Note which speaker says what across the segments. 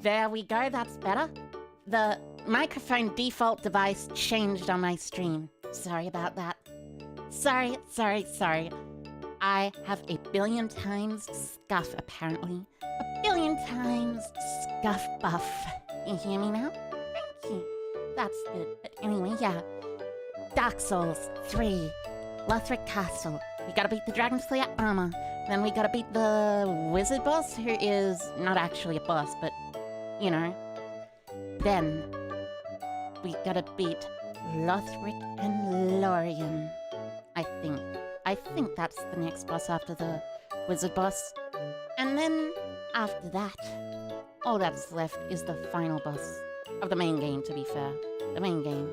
Speaker 1: There we go, that's better. The microphone default device changed on my stream. Sorry about that. Sorry. I have a billion times scuff, apparently. A billion times scuff buff. You hear me now? Thank you. That's good. But anyway, yeah. Dark Souls 3. Lothric Castle. We gotta beat the Dragonslayer Armor. Then we gotta beat the wizard boss, who is not actually a boss, but, you know. Then we gotta beat Lothric and Lorien, I think. I think that's the next boss after the wizard boss. And then, after that, all that's left is the final boss of the main game, to be fair. The main game.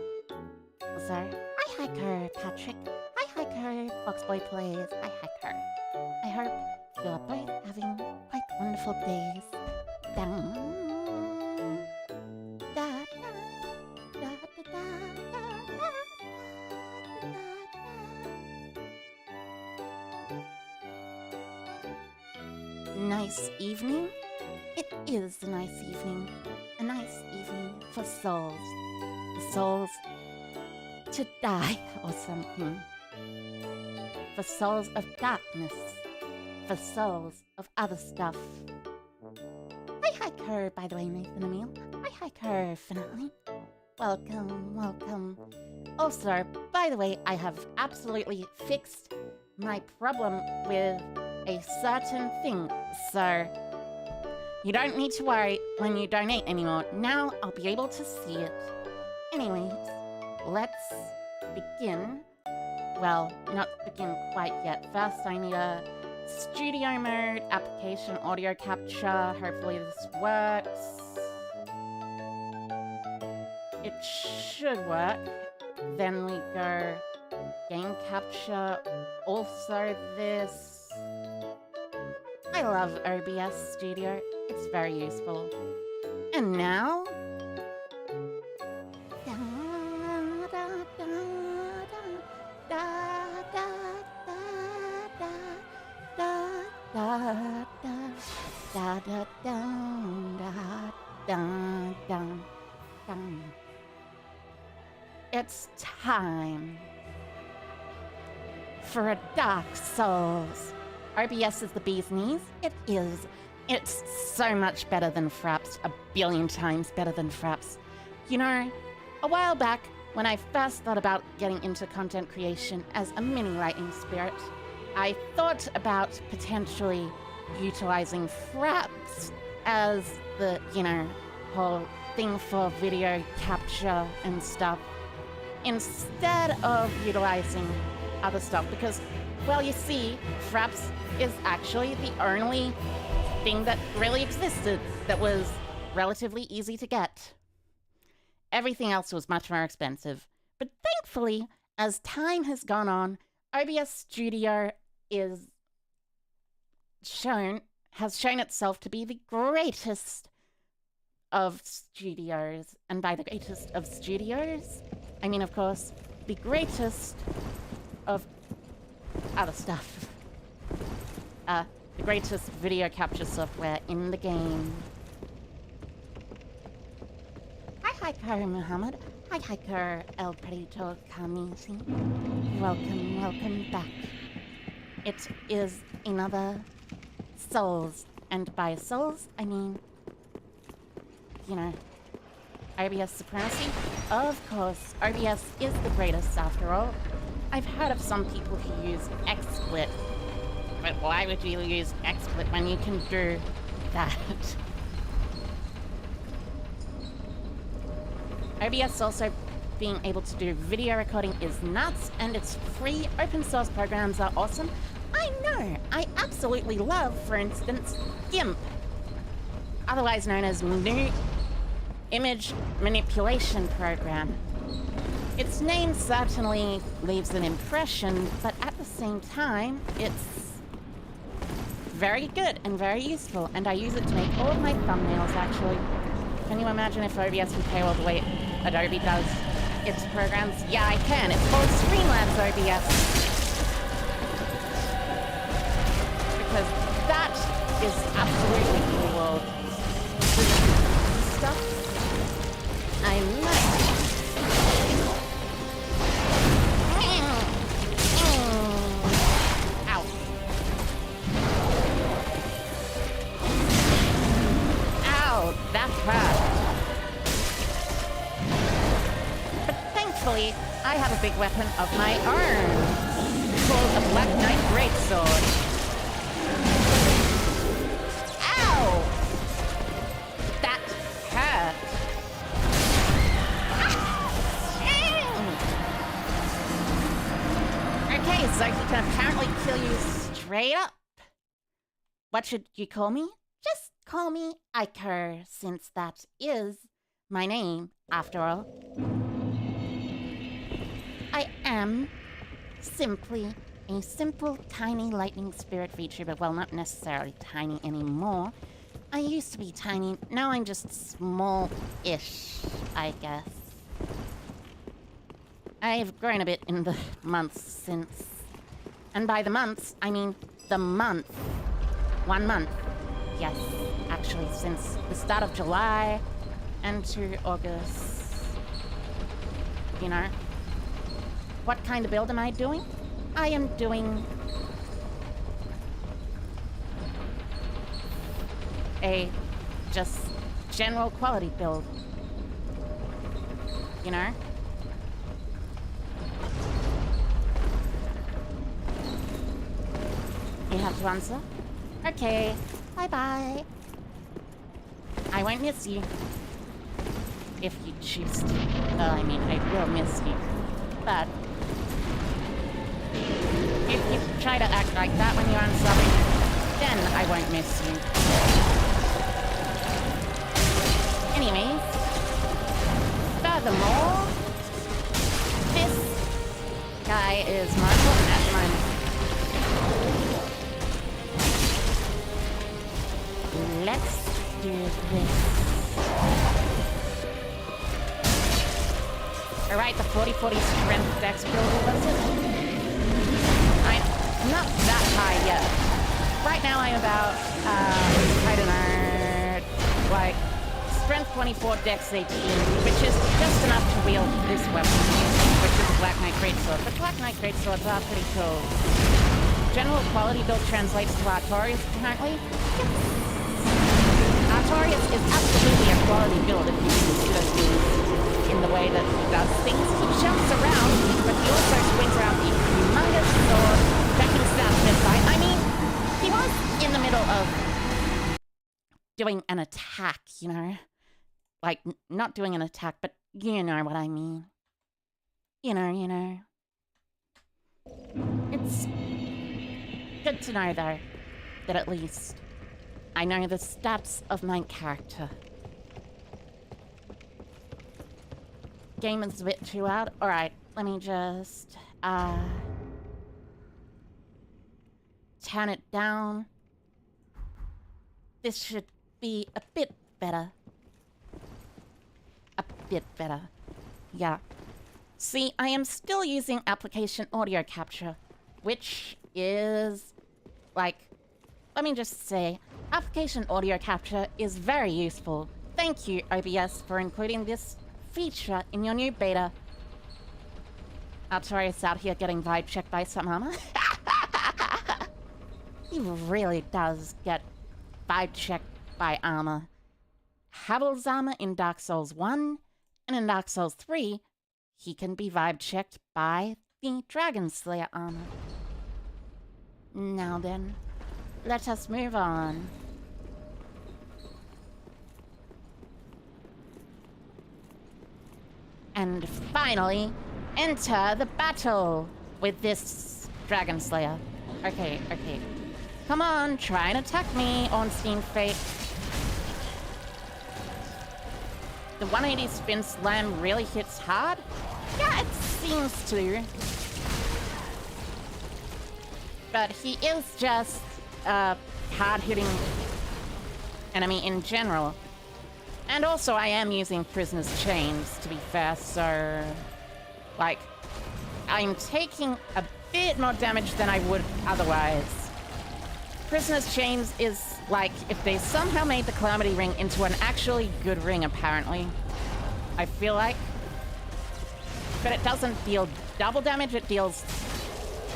Speaker 1: So, hi Hiker, Patrick. Hi Hiker, Foxboy Plays. Hi Hiker. I hope you're both having quite wonderful days. Nice evening? It is a nice evening. A nice evening for souls. The souls to die or something. For souls of darkness. For souls of other stuff. Hi Hiker, by the way, Nathan Emil. Hi Hiker, finale. Welcome. Also, by the way, I have absolutely fixed my problem with a certain thing, so you don't need to worry when you donate anymore. Now I'll be able to see it. Anyways, let's begin. Well, not begin quite yet. First, I need a studio mode, application, audio capture. Hopefully this works. It should work. Then we go game capture. Also this. I love OBS Studio. It's very useful. And now... It's time for a Dark Souls. OBS is the bee's knees. It is. It's so much better than Fraps. A billion times better than Fraps. You know, a while back, when I first thought about getting into content creation as a mini writing spirit, I thought about potentially utilizing Fraps as the, you know, whole thing for video capture and stuff, instead of utilizing other stuff, because, well, you see, Fraps is actually the only thing that really existed that was relatively easy to get. Everything else was much more expensive. But thankfully, as time has gone on, OBS Studio has shown itself to be the greatest of studios. And by the greatest of studios, I mean, of course, the greatest of other stuff. The greatest video capture software in the game. Hi Hiker Muhammad. Hi Hiker El Perito Kamisi. Welcome back. It is another Souls. And by Souls, I mean, you know, OBS supremacy. Of course, OBS is the greatest after all. I've heard of some people who use XSplit, but why would you use XSplit when you can do that? OBS also being able to do video recording is nuts, and it's free. Open source programs are awesome. I know, I absolutely love, for instance, GIMP, otherwise known as New Image Manipulation Program. Its name certainly leaves an impression, but at the same time, it's very good and very useful, and I use it to make all of my thumbnails, actually. Can you imagine if OBS would pay all the way Adobe does its programs? Yeah, I can. It's called Streamlabs OBS. Because that is absolutely cool. stuff. I like. Ow. Ow, that hurt. But thankfully, I have a big weapon of my own, called a Black Knight Greatsword. Ow! That hurt. Okay, so he can apparently kill you straight up. What should you call me? Just call me Aiko, since that is my name, after all. I am simply a simple, tiny lightning spirit Vtuber. Well, not necessarily tiny anymore. I used to be tiny. Now I'm just small-ish, I guess. I've grown a bit in the months since. And by the months, I mean the month. 1 month. Yes, actually, since the start of July and to August. You know? What kind of build am I doing? I am doing a just general quality build. You know? You have to answer? Okay. Bye-bye. I won't miss you. If you choose to. I mean, I will miss you. But if you try to act like that when you're unsubbing, then I won't miss you. Anyways, furthermore, this guy is more important at the moment. Let's do this. Alright, the 40-40 strength dex builder, was it? I'm not that high yet. Right now I'm about, I don't know, like, strength 24, dex 18, which is just enough to wield this weapon, which is a Black Knight Greatsword. But Black Knight Greatswords are pretty cool. General quality build translates to Artorias, apparently. Artorias is absolutely a quality build if you consider things in the way that he does things. He jumps around, but he also swings around the humongous sword that can stand mid-fight. I mean, he was in the middle of doing an attack, you know? Like, not doing an attack, but you know what I mean. You know. It's good to know, though, that at least I know the stats of my character. Game is a bit too loud. Alright, let me just turn it down. This should be a bit better. A bit better. Yeah. See, I am still using application audio capture, which is, like, let me just say, application audio capture is very useful. Thank you, OBS, for including this feature in your new beta. Artorias out here getting vibe checked by some armor. He really does get vibe checked by armor. Havel's armor in Dark Souls 1, and in Dark Souls 3, he can be vibe checked by the Dragonslayer armor. Now then, let us move on. And finally, enter the battle with this Dragonslayer. Okay. Come on, try and attack me, Ornstein Fate. The 180 spin slam really hits hard? Yeah, it seems to. But he is just a hard-hitting enemy in general. And also, I am using Prisoner's Chains, to be fair, so... like, I'm taking a bit more damage than I would otherwise. Prisoner's Chains is Like, if they somehow made the Calamity Ring into an actually good ring, apparently. I feel like. But it doesn't deal double damage, it deals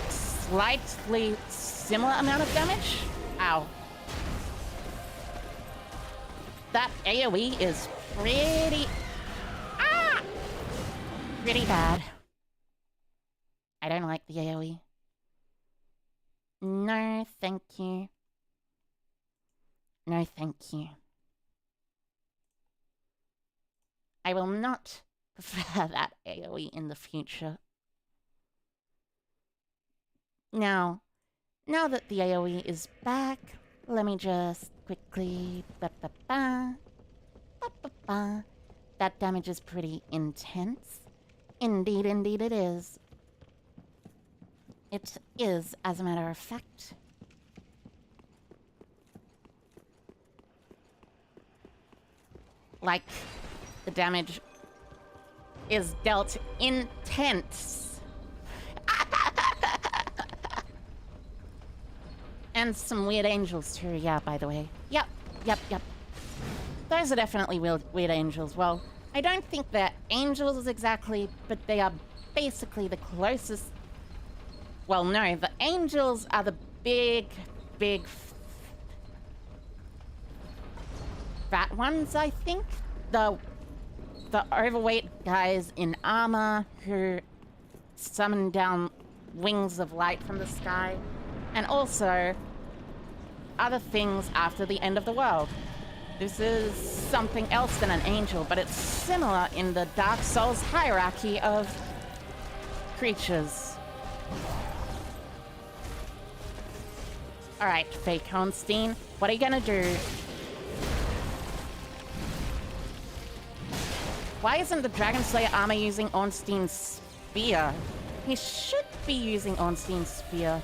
Speaker 1: slightly similar amount of damage. Ow. That AoE is pretty... pretty bad. I don't like the AoE. No, thank you. No, thank you. I will not prefer that AoE in the future. Now that the AoE is back, let me just quickly... That damage is pretty intense. Indeed, indeed it is. It is, as a matter of fact. Like, the damage is dealt intense. And some weird angels too, yeah, by the way. Yep. Those are definitely weird angels. Well, I don't think they're angels exactly, but they are basically the closest... Well, no, the angels are the big fat ones, I think. The overweight guys in armor who summon down wings of light from the sky. And also other things after the end of the world. This is something else than an angel, but it's similar in the Dark Souls hierarchy of creatures. Alright, Fake Hornstein, what are you gonna do? Why isn't the Dragonslayer Armor using Ornstein's spear? He should be using Ornstein's spear.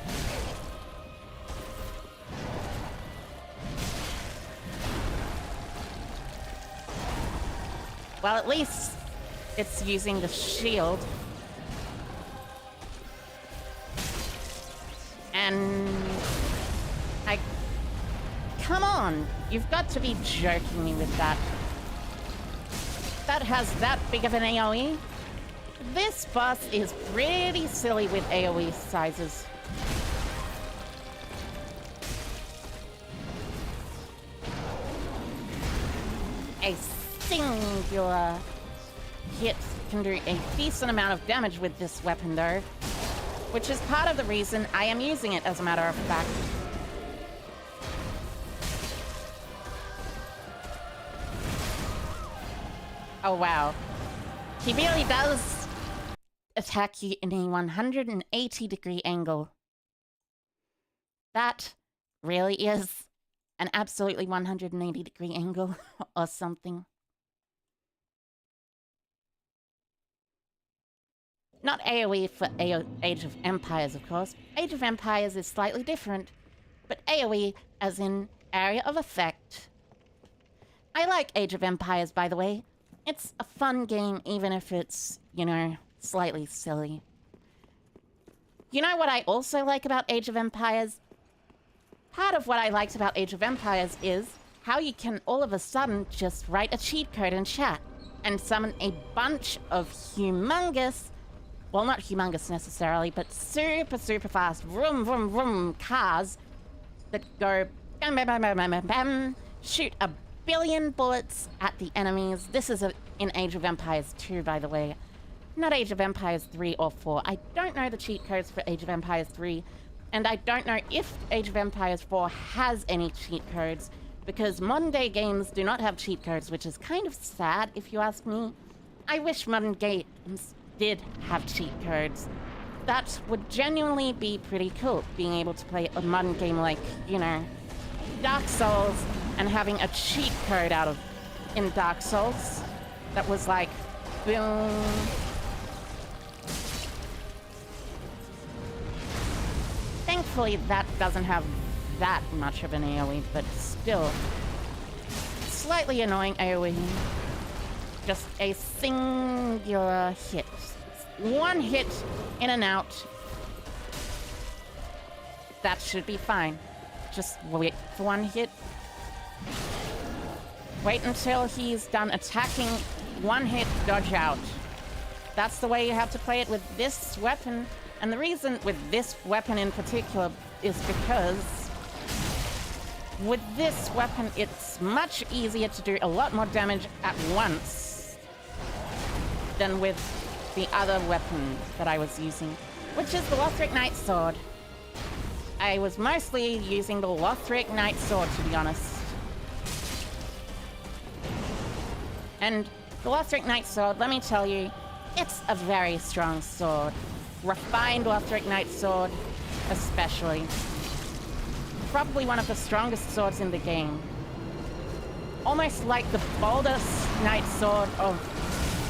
Speaker 1: Well, at least it's using the shield. And... Come on! You've got to be joking me with that. That has that big of an AoE? This boss is pretty silly with AoE sizes. A singular hit can do a decent amount of damage with this weapon though, which is part of the reason I am using it, as a matter of fact. Oh wow. He really does attack you in a 180-degree angle. That really is an absolutely 180-degree angle or something. Not AoE for Age of Empires, of course. Age of Empires is slightly different, but AoE as in area of effect. I like Age of Empires, by the way. It's a fun game, even if it's, you know, slightly silly. You know what I also like about Age of Empires? Part of what I liked about Age of Empires is how you can all of a sudden just write a cheat code in chat and summon a bunch of humongous, well, not humongous necessarily, but super fast, vroom, vroom, vroom cars that go bam, bam, bam, bam, bam, bam, bam, shoot a billion bullets at the enemies. This is in Age of Empires 2, by the way. Not Age of Empires 3 or 4. I don't know the cheat codes for Age of Empires 3, and I don't know if Age of Empires 4 has any cheat codes, because modern day games do not have cheat codes, which is kind of sad if you ask me. I wish modern games did have cheat codes. That would genuinely be pretty cool, being able to play a modern game like, you know, Dark Souls, and having a cheat code in Dark Souls that was like, boom. Thankfully, that doesn't have that much of an AoE, but still, slightly annoying AoE. Just a singular hit. One hit in and out. That should be fine. Just wait for one hit. Wait until he's done attacking. One hit, dodge out. That's the way you have to play it with this weapon. And the reason with this weapon in particular is because with this weapon, it's much easier to do a lot more damage at once than with the other weapon that I was using, which is the Lothric Knight Sword. I was mostly using the Lothric Knight Sword, to be honest. And the Lothric Knight Sword, let me tell you, it's a very strong sword. Refined Lothric Knight Sword, especially. Probably one of the strongest swords in the game. Almost like the Baldur's Knight Sword of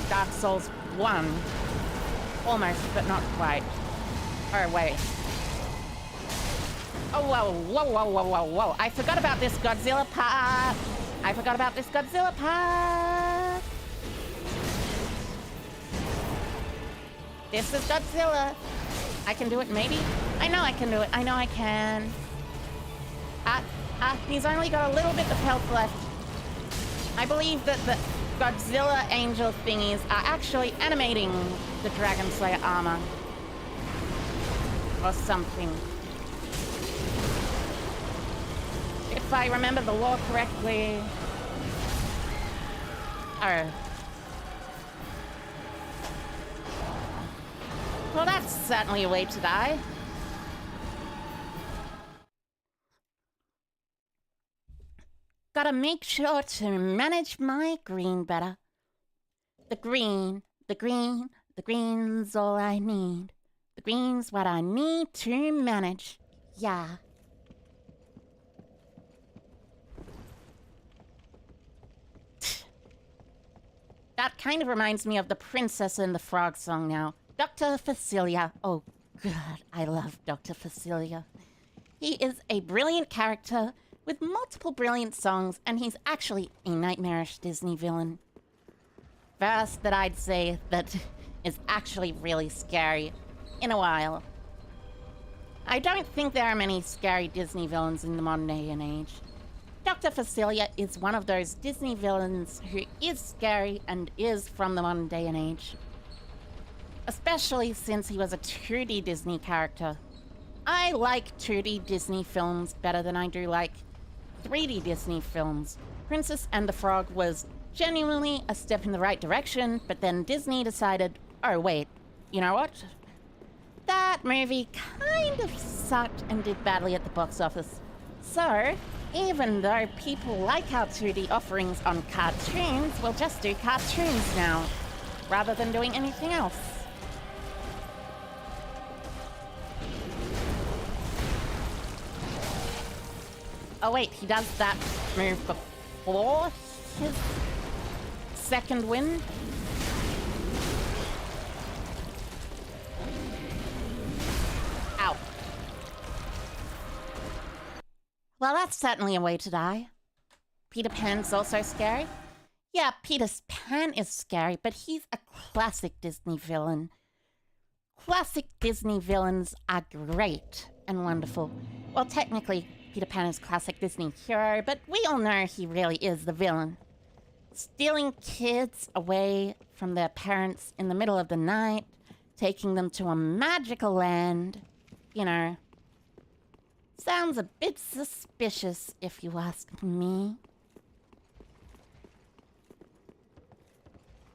Speaker 1: Dark Souls 1. Almost, but not quite. Oh, wait. Oh, whoa, whoa, whoa, whoa, whoa, whoa. I forgot about this Godzilla part. I forgot about this Godzilla part. This is Godzilla. I can do it, maybe? I know I can do it. I know I can. He's only got a little bit of health left. I believe that the Godzilla angel thingies are actually animating the Dragonslayer armor. Or something. If I remember the lore correctly... Oh. Well, that's certainly a way to die. Gotta make sure to manage my green better. The green's all I need. The green's what I need to manage. Yeah. That kind of reminds me of the Princess and the Frog song now. Dr. Facilia. Oh, God, I love Dr. Facilia. He is a brilliant character with multiple brilliant songs, and he's actually a nightmarish Disney villain. First that I'd say that is actually really scary in a while. I don't think there are many scary Disney villains in the modern day and age. Dr. Facilia is one of those Disney villains who is scary and is from the modern day and age. Especially since he was a 2D Disney character. I like 2D Disney films better than I do like 3D Disney films. Princess and the Frog was genuinely a step in the right direction, but then Disney decided, oh wait, you know what? That movie kind of sucked and did badly at the box office. So, even though people like our 2D offerings on cartoons, we'll just do cartoons now, rather than doing anything else. Oh wait, he does that move before his second win? Ow. Well, that's certainly a way to die. Peter Pan's also scary. Yeah, Peter Pan is scary, but he's a classic Disney villain. Classic Disney villains are great and wonderful. Well, technically, Peter Pan is classic Disney hero, but we all know he really is the villain. Stealing kids away from their parents in the middle of the night, taking them to a magical land, you know, sounds a bit suspicious if you ask me.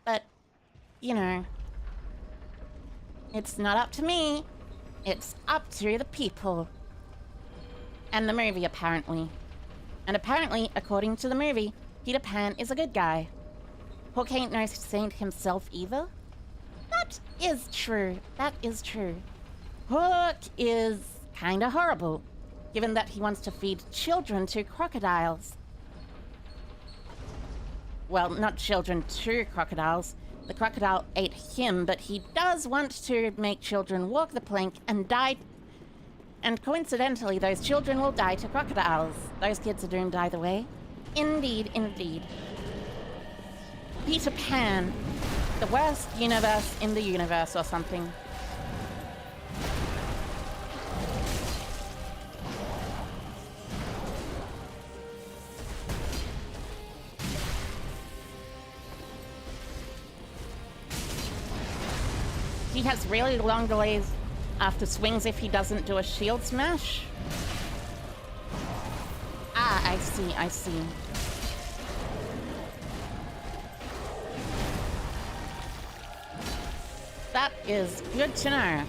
Speaker 1: But, you know, it's not up to me. It's up to the people. And the movie, apparently. And apparently, according to the movie, Peter Pan is a good guy. Hook ain't no saint himself either. That is true. That is true. Hook is kinda horrible, given that he wants to feed children to crocodiles. Well, not children to crocodiles. The crocodile ate him, but he does want to make children walk the plank and die. And coincidentally, those children will die to crocodiles. Those kids are doomed either way. Indeed, indeed. Peter Pan. The worst universe in the universe or something. He has really long delays after swings if he doesn't do a shield smash. Ah, I see, I see. That is good to know.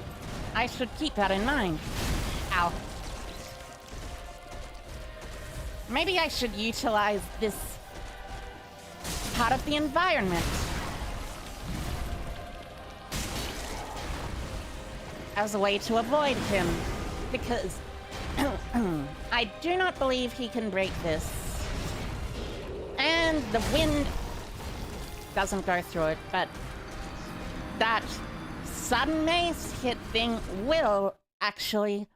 Speaker 1: I should keep that in mind. Ow. Maybe I should utilize this part of the environment as a way to avoid him, because I do not believe he can break this. And the wind doesn't go through it, but that sudden mace hit thing will actually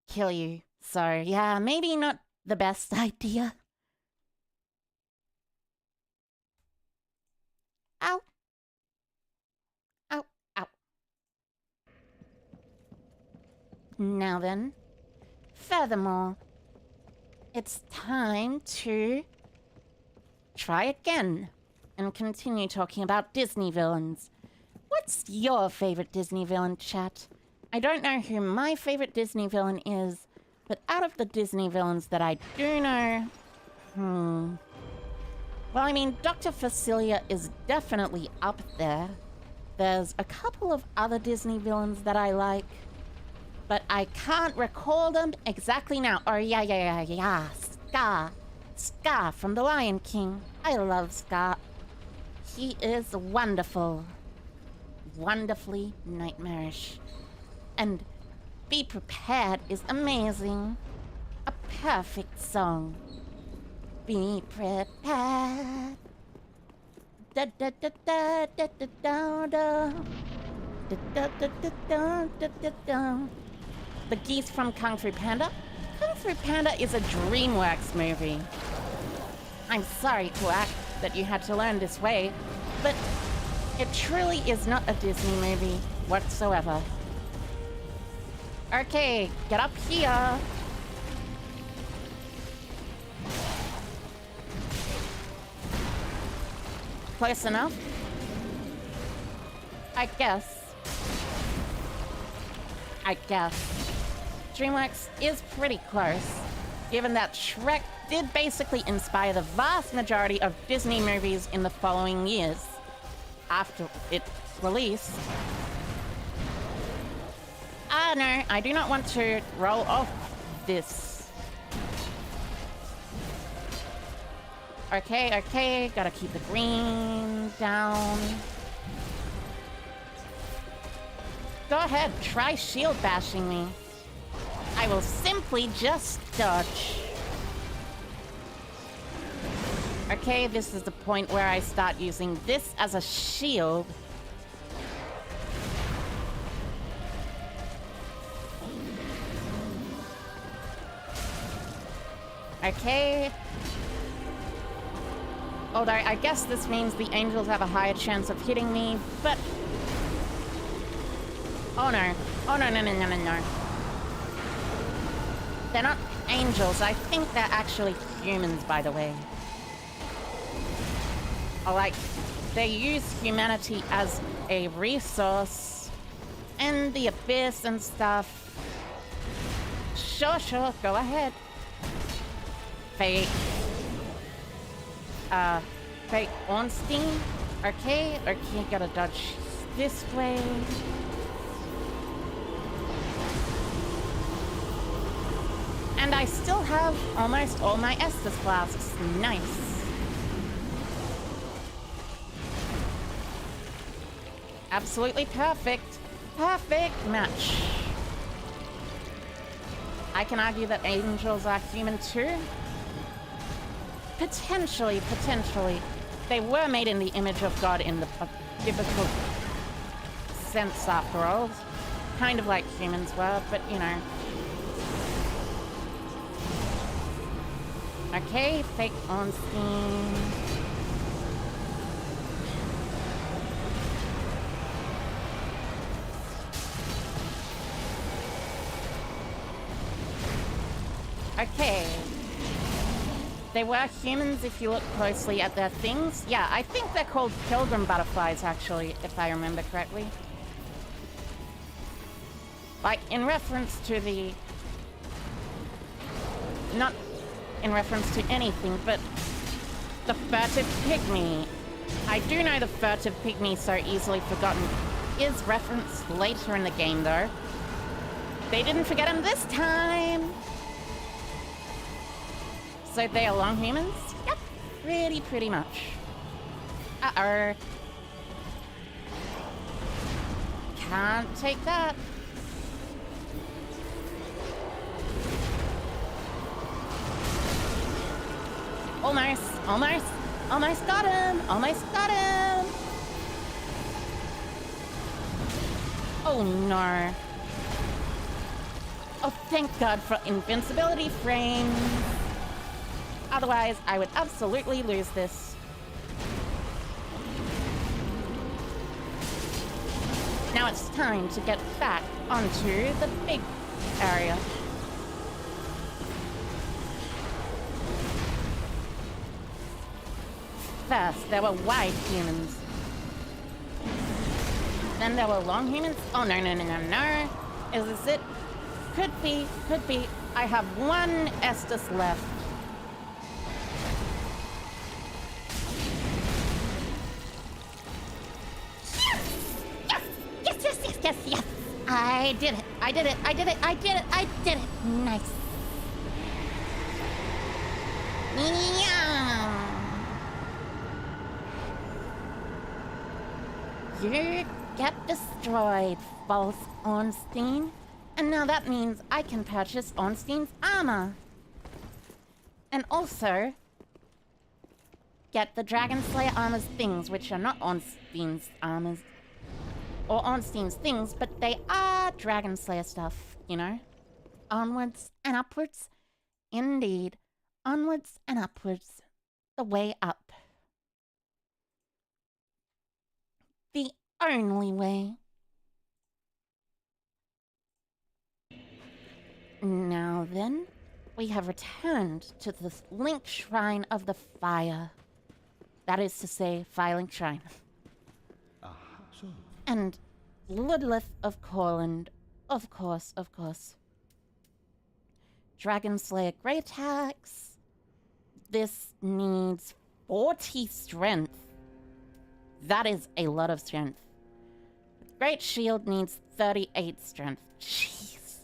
Speaker 1: kill you. So yeah, maybe not the best idea. Ow. Ow, ow. Now then, furthermore, it's time to try again and continue talking about Disney villains. What's your favorite Disney villain, chat? I don't know who my favorite Disney villain is, but out of the Disney villains that I do know, well, I mean, Dr. Facilia is definitely up there. There's a couple of other Disney villains that I like, but I can't recall them exactly now. Oh, yeah. Scar. Scar from The Lion King. I love Scar. He is wonderful. Wonderfully nightmarish. And Be Prepared is amazing. A perfect song. Be prepared. Da da da da da da da da. Da da da da da da da. The geese from Kung Fu Panda. Kung Fu Panda is a DreamWorks movie. I'm sorry, Quack, that you had to learn this way, but it truly is not a Disney movie whatsoever. Okay, get up here. Close enough? I guess. DreamWorks is pretty close, given that Shrek did basically inspire the vast majority of Disney movies in the following years after its release. Ah, no, I do not want to roll off this. Okay, gotta keep the green down. Go ahead, try shield bashing me. I will simply just dodge. Okay, this is the point where I start using this as a shield. Okay. Although I guess this means the angels have a higher chance of hitting me, but... Oh no. Oh no. They're not angels. I think they're actually humans, by the way. Or like, they use humanity as a resource. And the abyss and stuff. Sure, go ahead. Fake Ornstein. Okay, gotta dodge this way. And I still have almost all my Estus flasks. Nice. Absolutely perfect. Perfect match. I can argue that angels are human too. Potentially. They were made in the image of God in the biblical sense after all. Kind of like humans were, but you know. Okay, fake Ornstein. Okay. They were humans if you look closely at their things. Yeah, I think they're called pilgrim butterflies, actually, if I remember correctly. Like, in reference to the... Not in reference to anything, but the furtive pygmy. I do know the furtive pygmy, so easily forgotten, is referenced later in the game, though. They didn't forget him this time! So they are long humans? Yep, pretty much. Uh-oh. Can't take that. Almost got him! Almost got him! Oh no. Oh, thank God for invincibility frames. Otherwise, I would absolutely lose this. Now it's time to get back onto the big area. First, there were wide humans. Then there were long humans. Oh, no. Is this it? Could be. I have one Estus left. Yes. I did it. Nice. Yeah. You get destroyed, false Ornstein. And now that means I can purchase Ornstein's armor. And also get the Dragonslayer Armor's things, which are not Ornstein's armors or Ornstein's things, but they are Dragonslayer stuff, you know? Onwards and upwards. Indeed. Onwards and upwards. The way up. The only way. Now then, we have returned to the Link Shrine of the Fire. That is to say, Fire Link Shrine. And Ludleth of Corland, of course. Dragonslayer Great Attacks. This needs 40 strength. That is a lot of strength. Great Shield needs 38 strength. Jeez.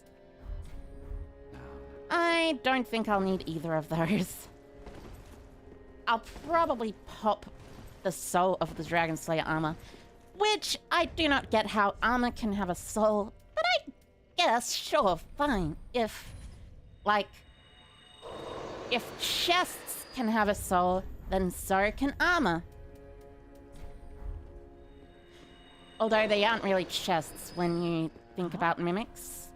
Speaker 1: I don't think I'll need either of those. I'll probably pop the soul of the Dragonslayer armor, which I do not get how armor can have a soul, but I guess, sure, fine. If chests can have a soul, then so can armor. Although they aren't really chests when you think about mimics.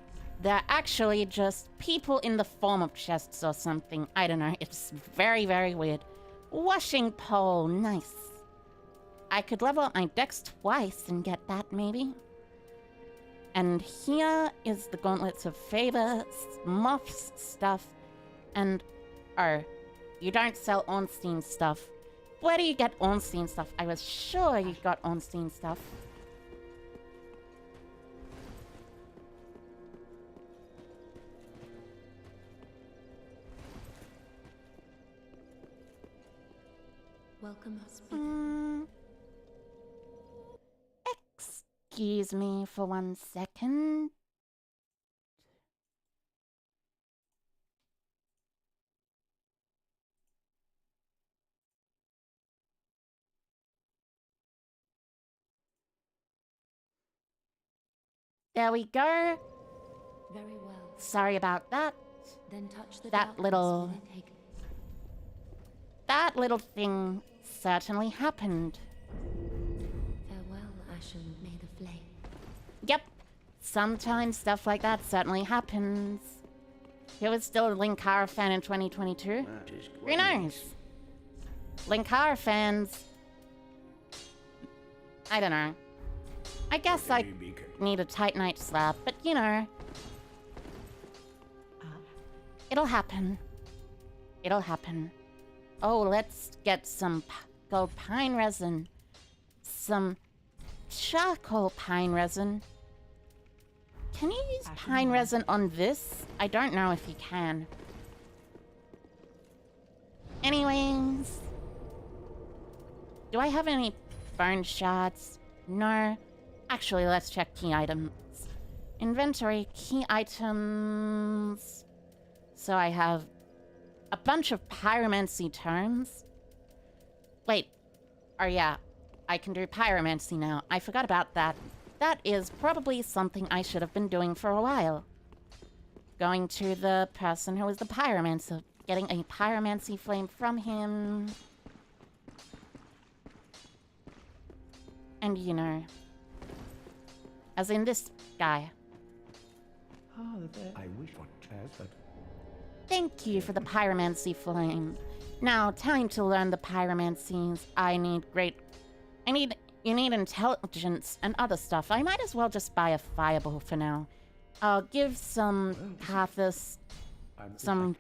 Speaker 1: They're actually just people in the form of chests or something. I don't know, it's very, very weird. Washing pole, nice. I could level up my dex twice and get that, maybe. And here is the Gauntlets of Favor, Moth's stuff, and... oh, you don't sell Ornstein stuff. Where do you get Ornstein stuff? I was sure you got Ornstein stuff.
Speaker 2: Welcome,
Speaker 1: Excuse me for 1 second. There we go.
Speaker 2: Very well.
Speaker 1: Sorry about that.
Speaker 2: Then touch the
Speaker 1: That little thing certainly happened.
Speaker 2: Farewell, Ashen, may the flame.
Speaker 1: Yep. Sometimes stuff like that certainly happens. He was still a Linkara fan in 2022. Who knows? Linkara fans... I don't know. I guess I need a Titanite slab, but you know... it'll happen. It'll happen. Oh, let's get some gold pine resin. Some charcoal pine resin. Can you use pine resin on this? I don't know if you can. Anyways. Do I have any bone shards? No. Actually, let's check key items. Inventory, key items. So I have a bunch of pyromancy tomes. Wait. Oh yeah. I can do pyromancy now. I forgot about that. That is probably something I should have been doing for a while. Going to the person who was the pyromancer. Getting a pyromancy flame from him. And you know. As in this guy.
Speaker 3: I wish for chairs, but
Speaker 1: Thank you for the pyromancy flame. Now, time to learn the pyromancies. You need intelligence and other stuff. I might as well just buy a fireball for now. I'll give some Carthus some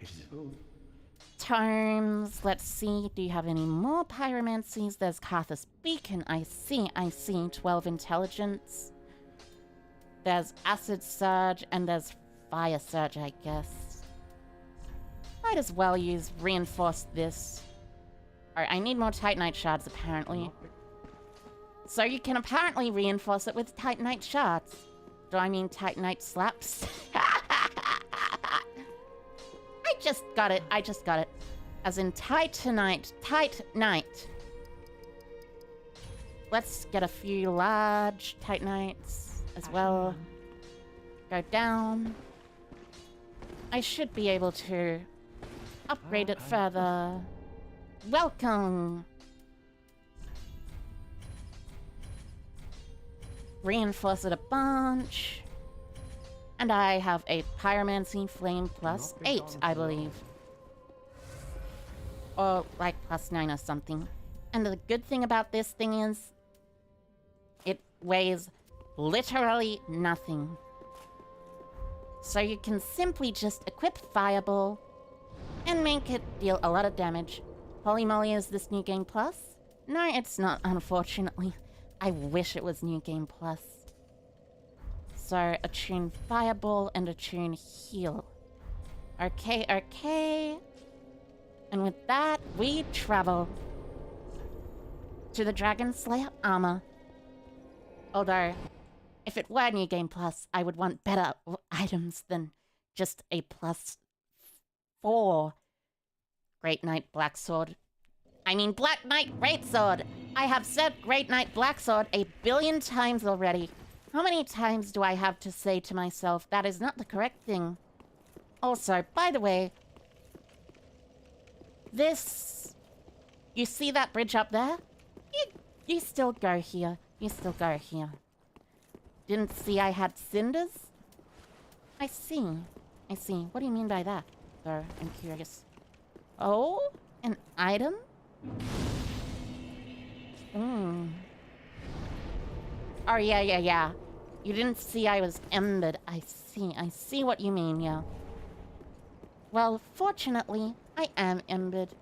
Speaker 1: tomes. Let's see, do you have any more pyromancies? There's Carthus Beacon, I see. 12 intelligence. There's Acid Surge, and there's Fire Surge, I guess. Might as well use Reinforce this. Alright, I need more Titanite shards, apparently. So you can apparently reinforce it with Titanite shards. Do I mean Titanite slaps? I just got it. As in Titanite. Let's get a few large Titanites as well. Go down. I should be able to upgrade it further. Welcome! Reinforce it a bunch. And I have a Pyromancy Flame plus 8, I believe. Or like plus 9 or something. And the good thing about this thing is it weighs literally nothing. So you can simply just equip Fireball and make it deal a lot of damage. Holy moly, is this New Game Plus? No, it's not, unfortunately. I wish it was New Game Plus. So, attune Fireball and attune Heal. Okay. And with that, we travel to the Dragonslayer Armor. Although, if it were New Game Plus, I would want better items than just a +4 Great Knight Black Sword. I mean Black Knight Great Sword! I have said Great Knight Black Sword a billion times already. How many times do I have to say to myself that is not the correct thing? Also, by the way, this... You see that bridge up there? You still go here. Didn't see I had cinders? I see. What do you mean by that? Though, I'm curious. Oh? An item? Oh, yeah. You didn't see I was embered. I see what you mean, yeah. Well, fortunately, I am embered.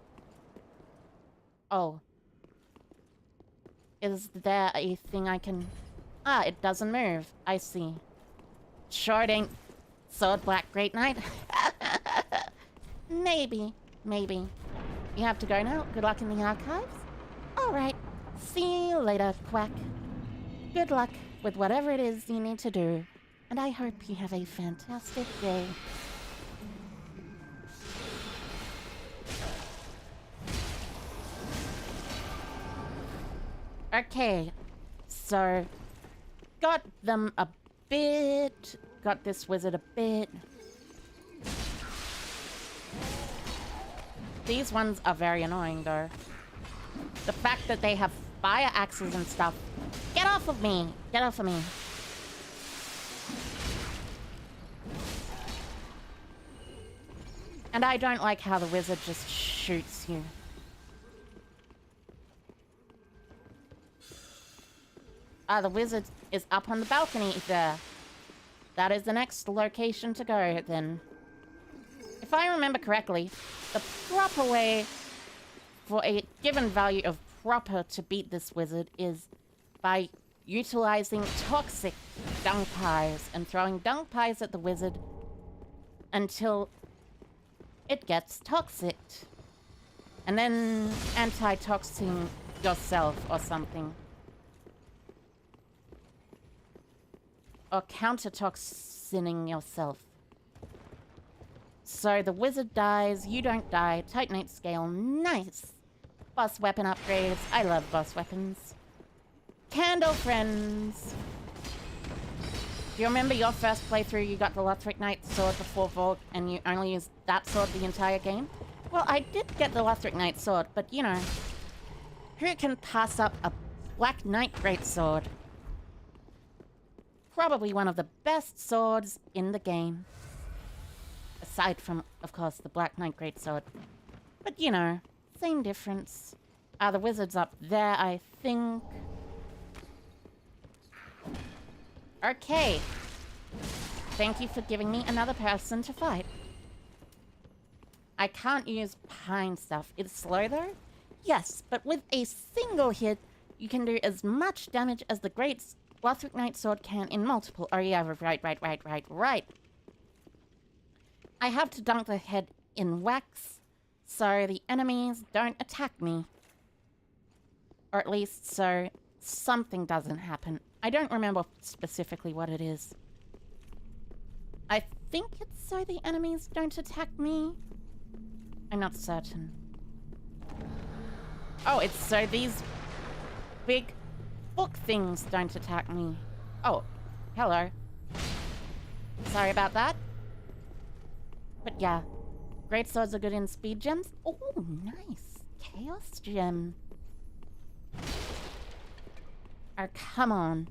Speaker 1: Oh. Is there a thing I can... Ah, it doesn't move. I see. Sure it ain't Sword Black Great Knight. Maybe. You have to go now. Good luck in the archives. Alright. See you later, Quack. Good luck with whatever it is you need to do. And I hope you have a fantastic day. Okay. So, got them a bit. Got this wizard a bit. These ones are very annoying, though. The fact that they have fire axes and stuff. Get off of me! Get off of me. And I don't like how the wizard just shoots you. Ah, the wizard is up on the balcony there. That is the next location to go, then. If I remember correctly, the proper way for a given value of proper to beat this wizard is by utilizing toxic dung pies and throwing dung pies at the wizard until it gets toxic. And then anti-toxing yourself or something. Or counter-toxining yourself. So the wizard dies, you don't die, Titanate scale, nice! Boss weapon upgrades, I love boss weapons. Candle friends! Do you remember your first playthrough you got the Lothric Knight sword before Vault and you only used that sword the entire game? Well, I did get the Lothric Knight sword, but you know, who can pass up a Black Knight greatsword? Probably one of the best swords in the game. Aside from, of course, the Black Knight greatsword. But you know, same difference. The wizard's up there, I think. Okay. Thank you for giving me another person to fight. I can't use pine stuff. It's slow though? Yes, but with a single hit, you can do as much damage as the great Lothric Knight sword can in multiple. Oh yeah, right. I have to dunk the head in wax, so the enemies don't attack me. Or at least so something doesn't happen. I don't remember specifically what it is. I think it's so the enemies don't attack me. I'm not certain. Oh, it's so these big book things don't attack me. Oh, hello. Sorry about that. But yeah, great swords are good in speed gems. Oh, nice. Chaos gem. Oh, come on.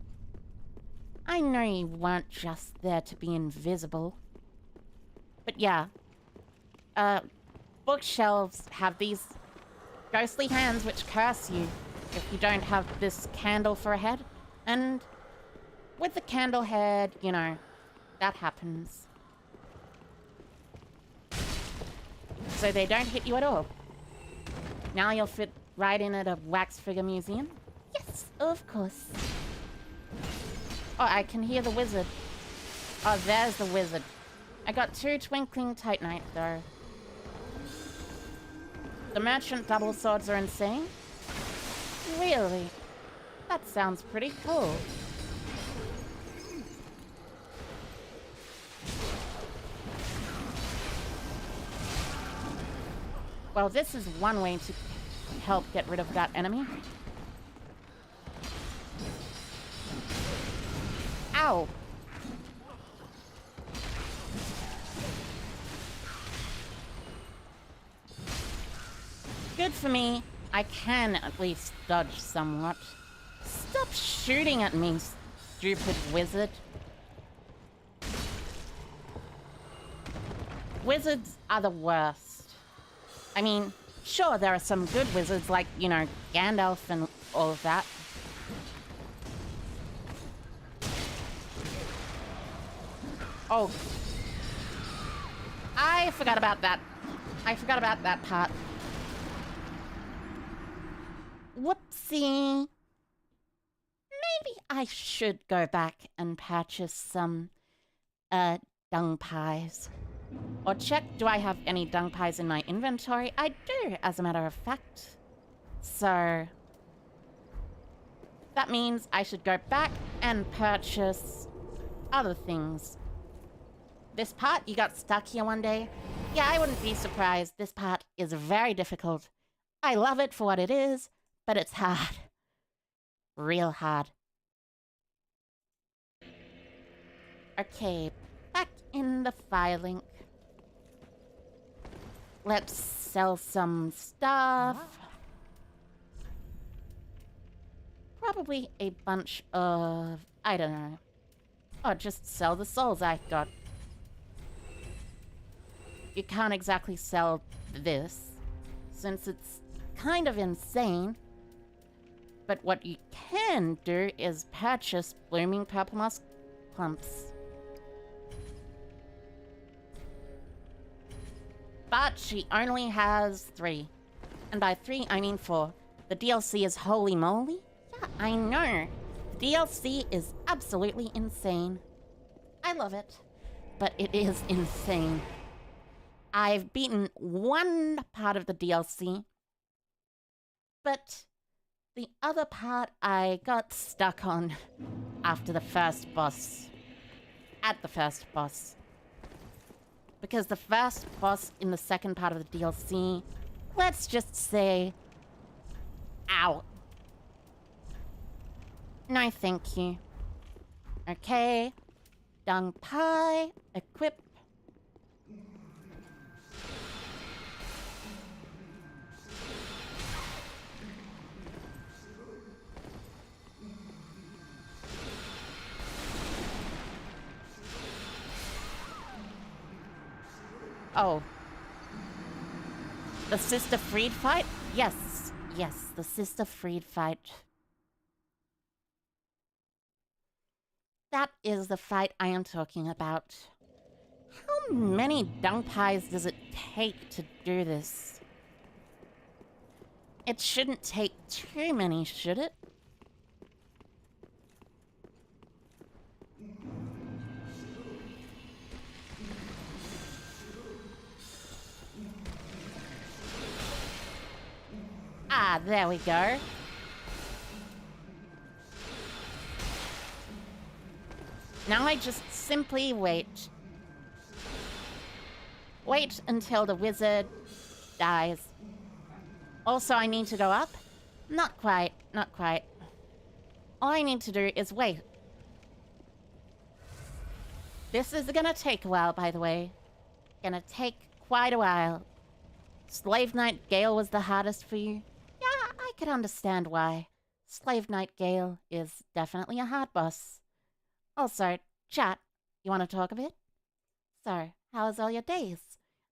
Speaker 1: I know you weren't just there to be invisible. But yeah. Bookshelves have these ghostly hands which curse you if you don't have this candle for a head. And with the candle head, you know, that happens. So they don't hit you at all. Now you'll fit right in at a wax figure museum. Yes, of course. Oh, I can hear the wizard. Oh, there's the wizard. I got 2 twinkling titanite though. The merchant double swords are insane. Really? That sounds pretty cool. Well, this is one way to help get rid of that enemy. Ow! Good for me. I can at least dodge somewhat. Stop shooting at me, stupid wizard. Wizards are the worst. I mean, sure, there are some good wizards like, you know, Gandalf and all of that. Oh. I forgot about that. I forgot about that part. Whoopsie. Maybe I should go back and purchase some, dung pies. Or check, do I have any dung pies in my inventory? I do, as a matter of fact. So that means I should go back and purchase other things. This part, you got stuck here one day? Yeah, I wouldn't be surprised. This part is very difficult. I love it for what it is, but it's hard. Real hard. Okay, back in the file link. Let's sell some stuff. Probably a bunch of, I don't know. Or just sell the souls I got. You can't exactly sell this, since it's kind of insane. But what you can do is purchase blooming purple moss clumps. But she only has 3. And by 3, I mean 4. The DLC is holy moly? Yeah, I know. DLC is absolutely insane. I love it, but it is insane. I've beaten one part of the DLC, but the other part I got stuck on after the first boss. At the first boss. Because the first boss in the second part of the DLC, let's just say, ow. No, thank you. Okay. Dung pie. Equip. Oh. The Sister Freed fight? Yes. Yes, the Sister Freed fight. That is the fight I am talking about. How many dung pies does it take to do this? It shouldn't take too many, should it? Ah, there we go. Now I just simply wait. Wait until the wizard dies. Also, I need to go up? Not quite, not quite. All I need to do is wait. This is gonna take a while, by the way. Gonna take quite a while. Slave Knight Gale was the hardest for you? Yeah, I could understand why. Slave Knight Gale is definitely a hard boss. Also, chat, you want to talk a bit? So, how was all your days?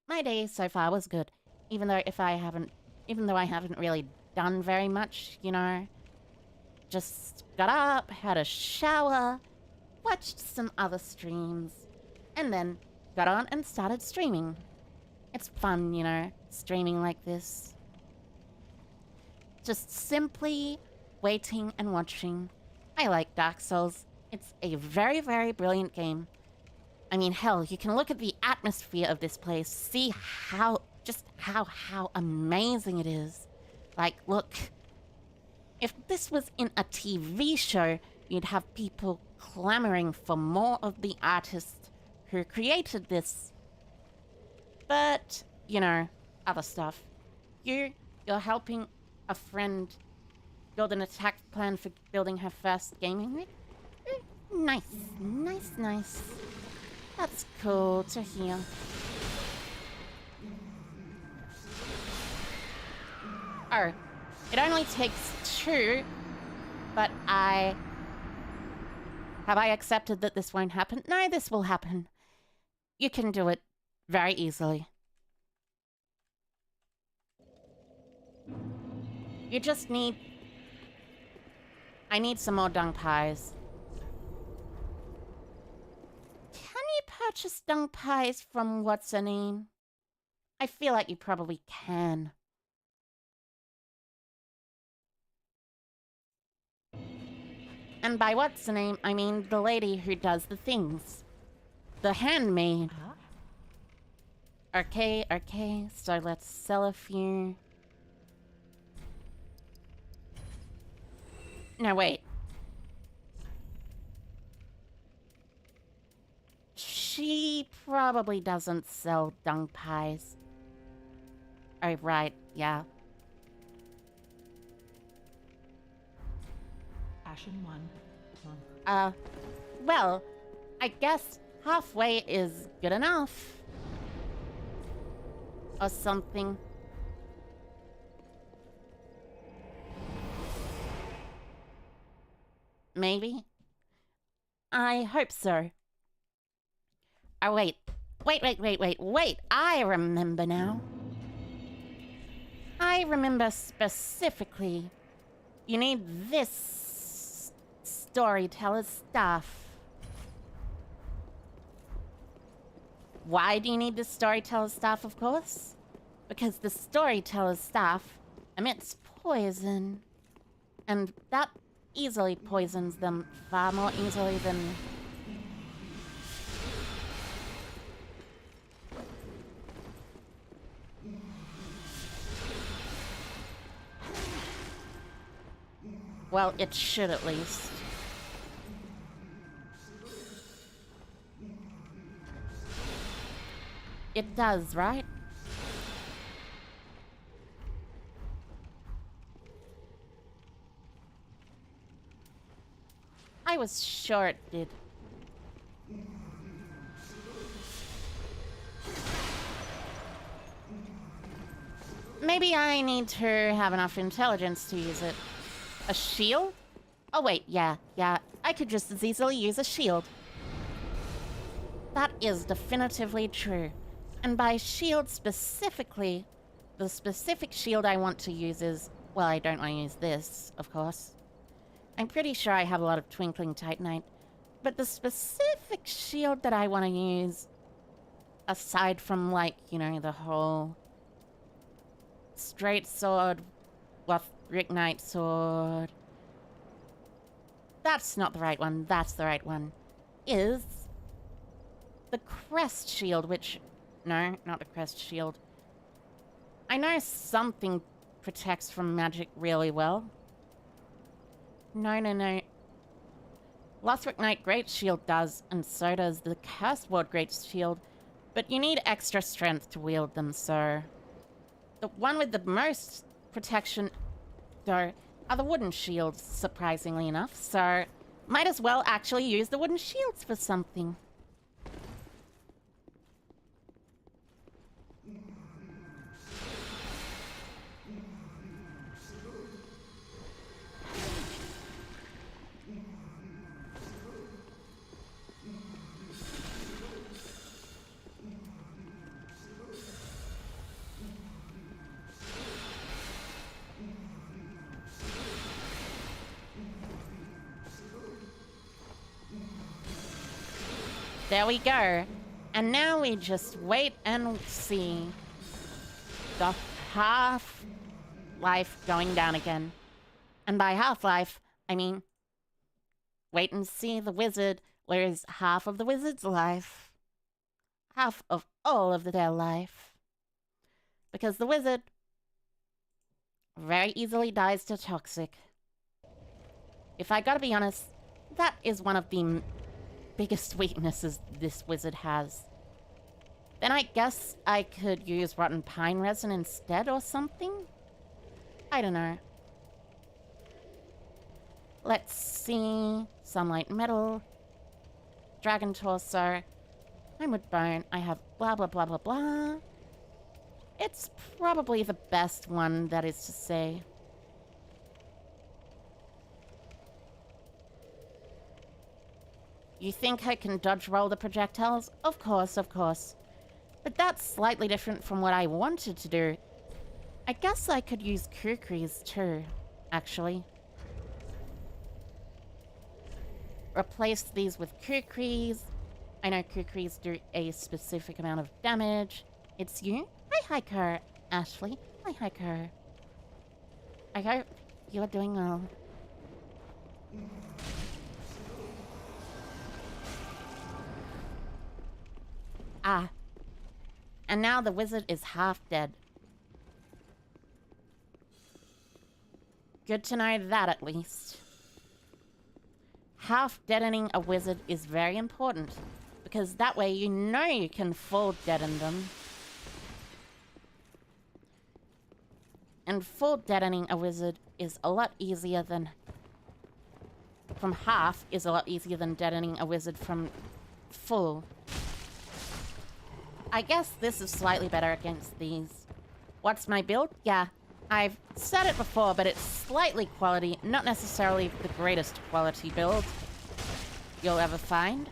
Speaker 1: My day so far was good, even though I haven't really done very much, you know. Just got up, had a shower, watched some other streams, and then got on and started streaming. It's fun, you know, streaming like this. Just simply waiting and watching. I like Dark Souls. It's a very, very brilliant game. I mean, hell, you can look at the atmosphere of this place, see how amazing it is. Like, look, if this was in a TV show, you'd have people clamoring for more of the artist who created this. But, you know, other stuff. You're helping a friend build an attack plan for building her first gaming rig? Nice, nice, nice. That's cool to hear. Oh, it only takes 2, but have I accepted that this won't happen? No, this will happen. You can do it very easily. You just need... I need some more dung pies. Can you purchase dung pies from what's-her-name? I feel like you probably can. And by what's-her-name, I mean the lady who does the things. The handmaid. Okay, okay, so let's sell a few. No, wait. She probably doesn't sell dung pies. Oh, right, yeah.
Speaker 3: Ashen 1.
Speaker 1: Well, I guess halfway is good enough. Or something. Maybe? I hope so. Oh, wait. Wait. I remember now. I remember specifically. You need this storyteller's staff. Why do you need the storyteller's staff, of course? Because the storyteller's staff emits poison. And that easily poisons them, far more easily than... Well, it should at least. It does, right? I was sure it did. Maybe I need to have enough intelligence to use it. A shield? Oh wait, yeah, I could just as easily use a shield. That is definitively true. And by shield specifically, the specific shield I want to use is... Well, I don't want to use this, of course. I'm pretty sure I have a lot of Twinkling Titanite. But the specific shield that I want to use, aside from, like, you know, the whole... straight sword, Lothric Knight sword... That's not the right one, that's the right one. Is... the crest shield, which... No, not the crest shield. I know something protects from magic really well. No. Lothric Knight Great Shield does, and so does the Curse Ward Great Shield, but you need extra strength to wield them, so... The one with the most protection, though, are the wooden shields, surprisingly enough, so... Might as well actually use the wooden shields for something. There we go. And now we just wait and see the half-life going down again. And by half-life, I mean wait and see the wizard lose half of the wizard's life. Half of all of their life. Because the wizard very easily dies to toxic. If I gotta be honest, that is one of the biggest weaknesses this wizard has. Then I guess I could use rotten pine resin instead or something? I don't know. Let's see. Sunlight metal. Dragon torso. I'm with bone. I have blah blah blah blah blah. It's probably the best one, that is to say. You think I can dodge roll the projectiles? Of course, of course. But that's slightly different from what I wanted to do. I guess I could use kukris too, actually. Replace these with kukris. I know kukris do a specific amount of damage. It's you? Hi, Aiko. Ashley. Hi, Aiko. I hope you are doing well. Ah. And now the wizard is half dead. Good to know that, at least. Half deadening a wizard is very important, because that way you know you can full deaden them. And full deadening a wizard is a lot easier than... From half is a lot easier than deadening a wizard from full. I guess this is slightly better against these. What's my build? Yeah, I've said it before, but it's slightly quality, not necessarily the greatest quality build you'll ever find.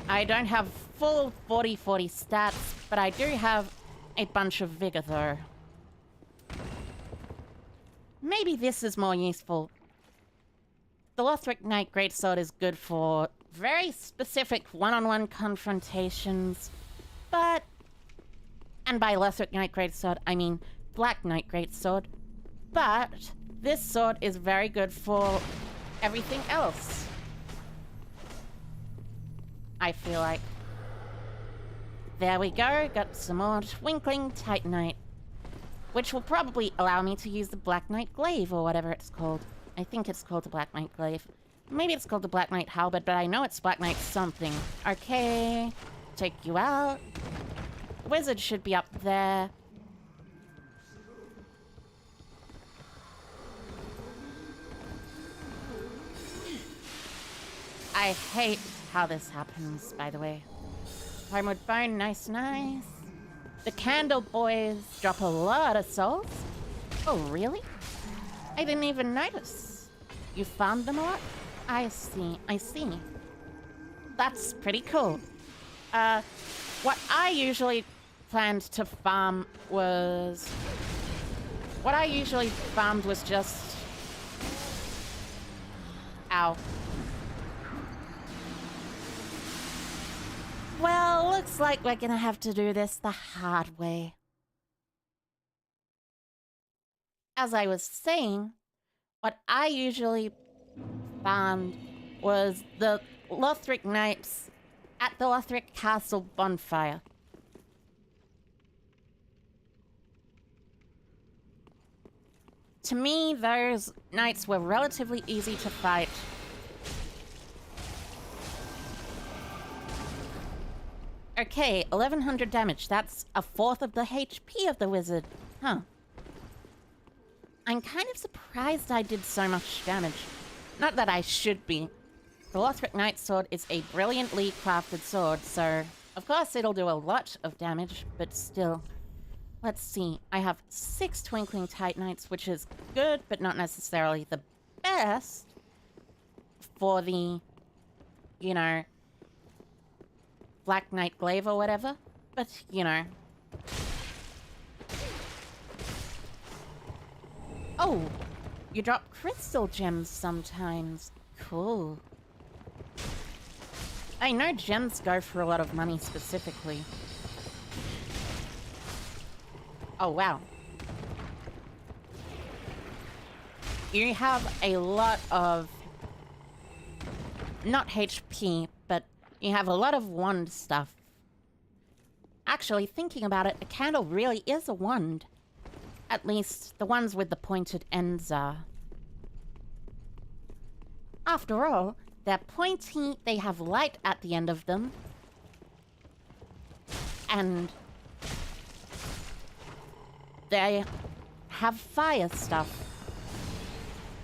Speaker 1: I don't have full 40/40 stats, but I do have a bunch of vigor though. Maybe this is more useful. The Lothric Knight Greatsword is good for very specific one-on-one confrontations, but... And by Lothric Knight Greatsword, I mean Black Knight Greatsword. But this sword is very good for everything else. I feel like. There we go, got some more twinkling titanite. Which will probably allow me to use the Black Knight Glaive, or whatever it's called. I think it's called the Black Knight Glaive. Maybe it's called the Black Knight Halberd, but I know it's Black Knight something. Okay, take you out. Wizard should be up there. I hate how this happens, by the way. Homewood Bone, nice, nice. The Candle Boys drop a lot of souls. Oh, really? I didn't even notice. You farmed them a lot? I see, I see. That's pretty cool. What I usually planned to farm was... What I usually farmed was just... Ow. Well, looks like we're gonna have to do this the hard way. As I was saying, what I usually farmed was the Lothric Knights at the Lothric Castle bonfire. To me, those knights were relatively easy to fight. Okay, 1100 damage. That's a fourth of the HP of the wizard. Huh. I'm kind of surprised I did so much damage. Not that I should be. The Lothric Knight Sword is a brilliantly crafted sword, so of course it'll do a lot of damage, but still. Let's see. I have 6 Twinkling Titanites, which is good, but not necessarily the best for the, you know, Black Knight Glaive or whatever. But, you know. Oh, you drop crystal gems sometimes. Cool. I know gems go for a lot of money specifically. Oh, wow. You have a lot of... not HP, but you have a lot of wand stuff. Actually, thinking about it, a candle really is a wand. At least, the ones with the pointed ends are. After all, they're pointy, they have light at the end of them. And... they have fire stuff.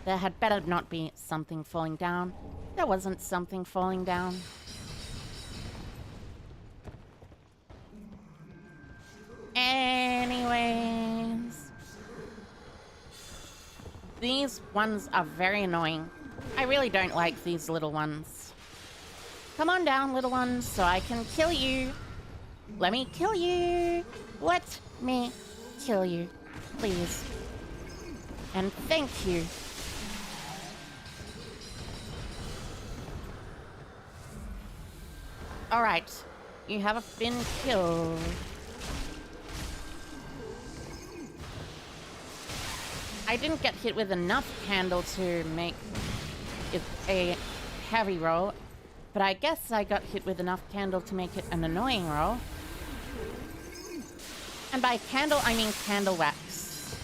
Speaker 1: There had better not be something falling down. There wasn't something falling down. Anyways. These ones are very annoying. I really don't like these little ones. Come on down, little ones, so I can kill you. Let me kill you. Let me kill you, please. And thank you. Alright, you have been killed. I didn't get hit with enough candle to make it a heavy roll, but I guess I got hit with enough candle to make it an annoying roll. And by candle, I mean candle wax.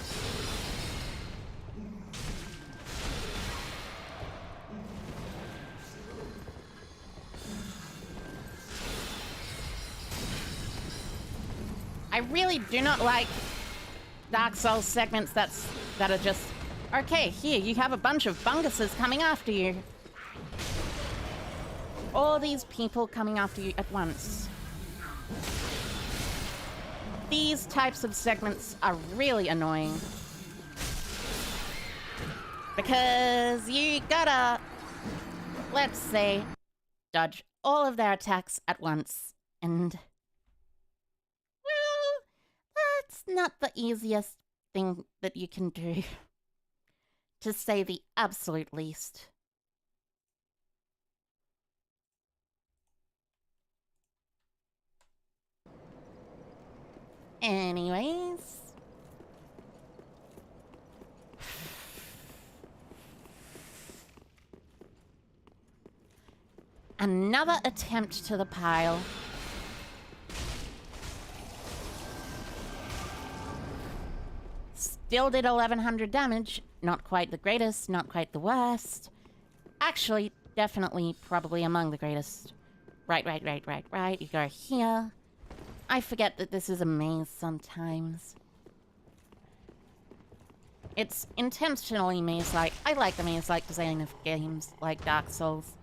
Speaker 1: I really do not like Dark Souls segments that are just... Okay, here, you have a bunch of funguses coming after you. All these people coming after you at once. These types of segments are really annoying. Because you gotta, let's say, dodge all of their attacks at once. And, well, that's not the easiest thing that you can do. To say the absolute least. Anyways. Another attempt to the pile. Still did 1100 damage. Not quite the greatest, not quite the worst. Actually, definitely, probably among the greatest. Right. You go here. I forget that this is a maze sometimes. It's intentionally maze-like. I like the maze-like design of games like Dark Souls.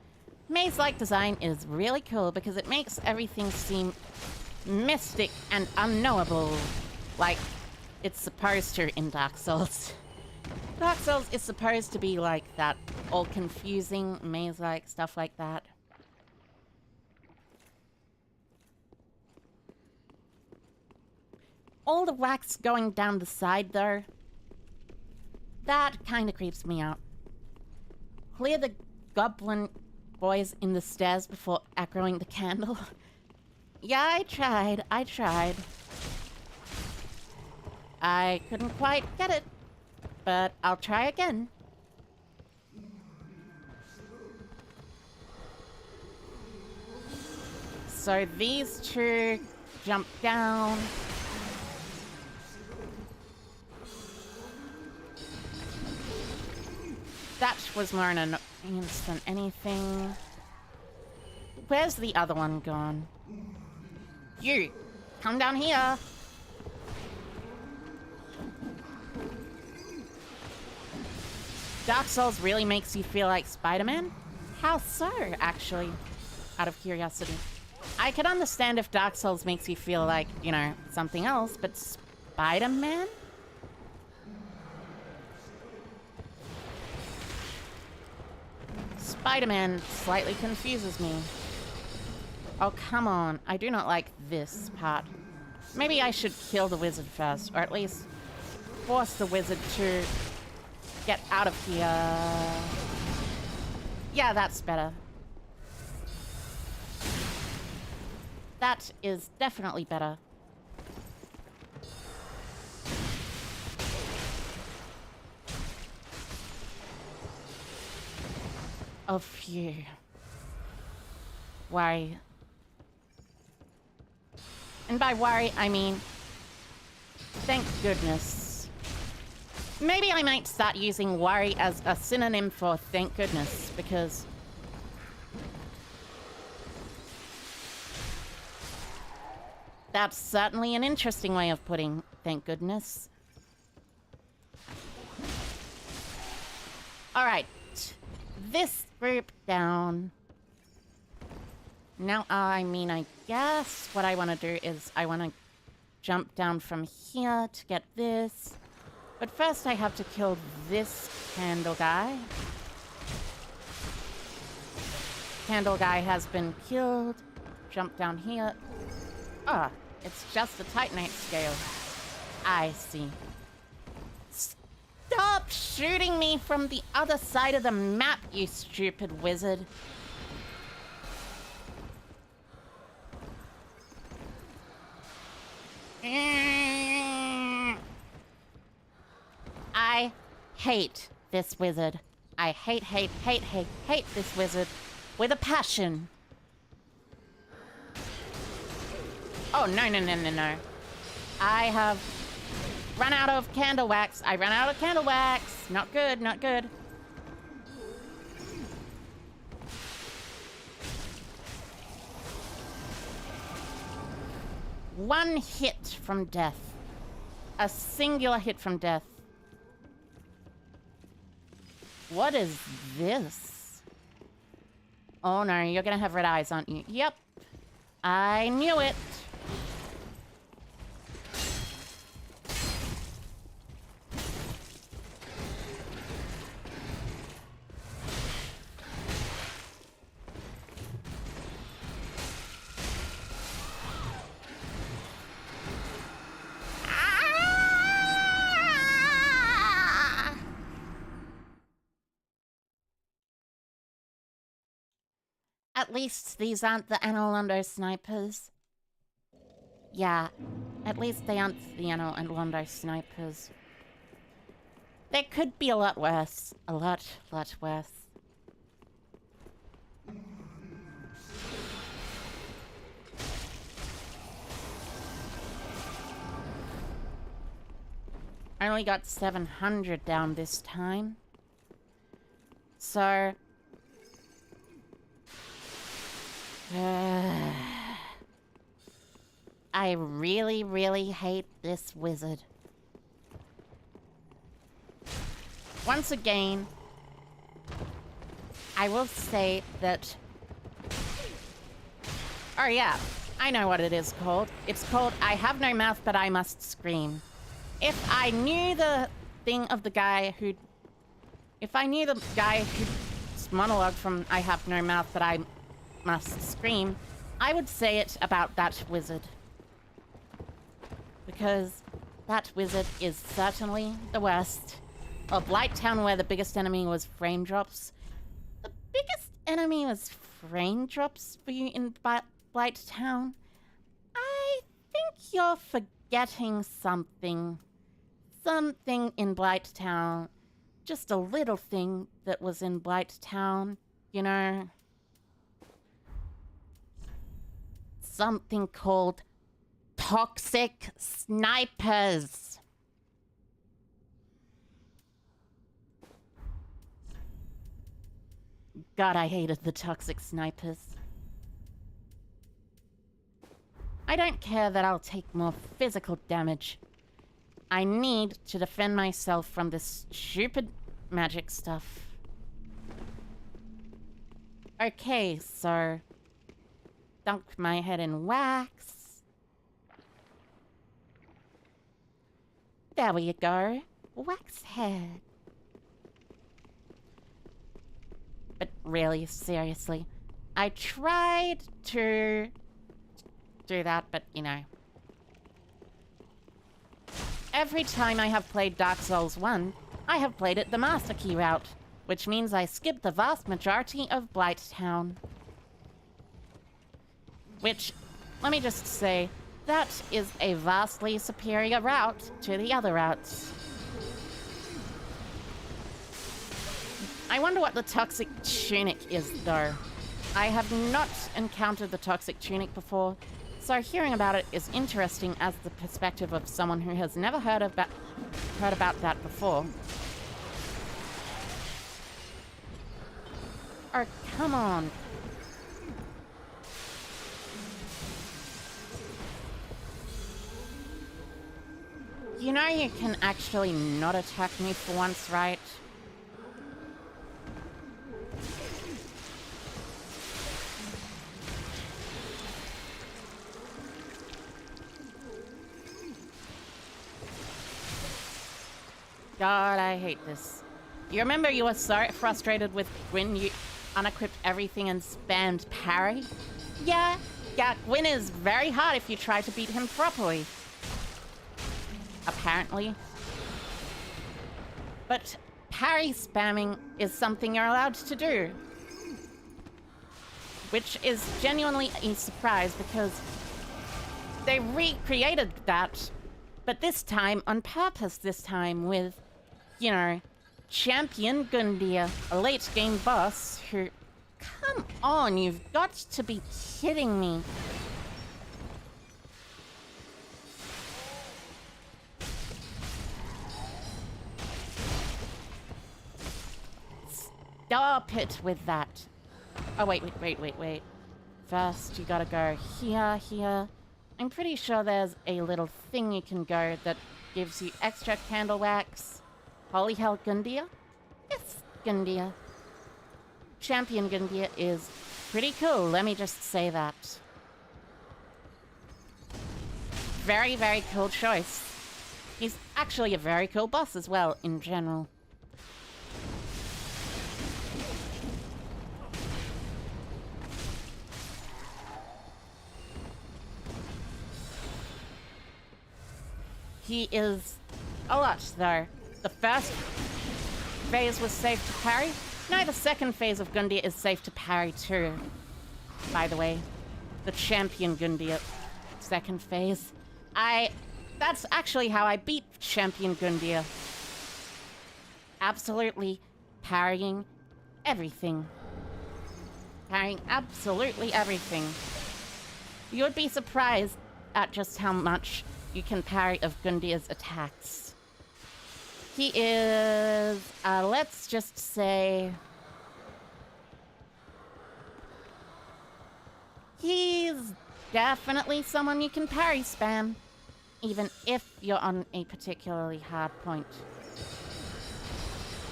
Speaker 1: Maze-like design is really cool because it makes everything seem mystic and unknowable, like it's supposed to in Dark Souls. Dark Souls is supposed to be like that, all confusing, maze-like, stuff like that. All the wax going down the side, though, that kind of creeps me out. Clear the goblin boys in the stairs before aggroing the candle. Yeah, I tried. I couldn't quite get it, but I'll try again. So these two jump down. That was more an annoyance than anything. Where's the other one gone? You! Come down here! Dark Souls really makes you feel like Spider-Man? How so, actually? Out of curiosity. I could understand if Dark Souls makes you feel like, you know, something else, but Spider-Man? Spider-Man slightly confuses me. Oh, come on. I do not like this part. Maybe I should kill the wizard first, or at least force the wizard to get out of here. Yeah, that's better. That is definitely better. Oh, phew. Worry. And by worry, I mean, thank goodness. Maybe I might start using worry as a synonym for thank goodness, because that's certainly an interesting way of putting thank goodness. Alright. This group down. Now, I mean, I guess what I want to do is I want to jump down from here to get this. But first I have to kill this candle guy. Candle guy has been killed. Jump down here. Ah, it's just a Titanite scale. I see. Stop shooting me from the other side of the map, you stupid wizard. I hate this wizard. I hate this wizard with a passion. Oh, no. I have run out of candle wax. I ran out of candle wax. Not good, not good. One hit from death. A singular hit from death. What is this? Oh no, you're gonna have red eyes, aren't you? Yep. I knew it. At least these aren't the Analondo snipers. Yeah, at least they aren't the Analondo snipers. They could be a lot worse. A lot worse. I only got 700 down this time. So... I really, really hate this wizard. Once again, I will say that... Oh yeah, I know what it is called. It's called I Have No Mouth But I Must Scream. If I knew the thing of the guy who... If I knew the guy whose monologue from I Have No Mouth But I Must Scream, I would say it about that wizard. Because that wizard is certainly the worst. Of Blighttown, where the biggest enemy was frame drops. The biggest enemy was frame drops for you in Blighttown? I think you're forgetting something. Something in Blighttown. Just a little thing that was in Blighttown, you know. Something called toxic snipers. God, I hated the toxic snipers. I don't care that I'll take more physical damage. I need to defend myself from this stupid magic stuff. Okay, so... dunk my head in wax. There we go. Wax head. But really, seriously, I tried to do that, but you know. Every time I have played Dark Souls 1, I have played it the Master Key route, which means I skipped the vast majority of Blighttown. Which, let me just say, that is a vastly superior route to the other routes. I wonder what the Toxic Tunic is, though. I have not encountered the Toxic Tunic before, so hearing about it is interesting as the perspective of someone who has never heard about that before. Oh, come on. You know you can actually not attack me for once, right? God, I hate this. You remember you were so frustrated with when you unequipped everything and spammed parry? Yeah, Gwyn is very hard if you try to beat him properly. Apparently. But parry spamming is something you're allowed to do. Which is genuinely a surprise because they recreated that, but this time on purpose, this time with, you know, Champion Gundyr, a late game boss who... Come on, you've got to be kidding me. Stop it with that. Oh, wait. First, you gotta go here. I'm pretty sure there's a little thing you can go that gives you extra candle wax. Holy hell, Gundyr? Yes, Gundyr. Champion Gundyr is pretty cool, let me just say that. Very, very cool choice. He's actually a very cool boss as well, in general. He is a lot, though. The first phase was safe to parry. No, the second phase of Gundyr is safe to parry too. By the way, the Champion Gundyr second phase. That's actually how I beat Champion Gundyr. Absolutely parrying everything. Parrying absolutely everything. You would be surprised at just how much you can parry of Gundyr's attacks. He is, let's just say... He's definitely someone you can parry spam, even if you're on a particularly hard point.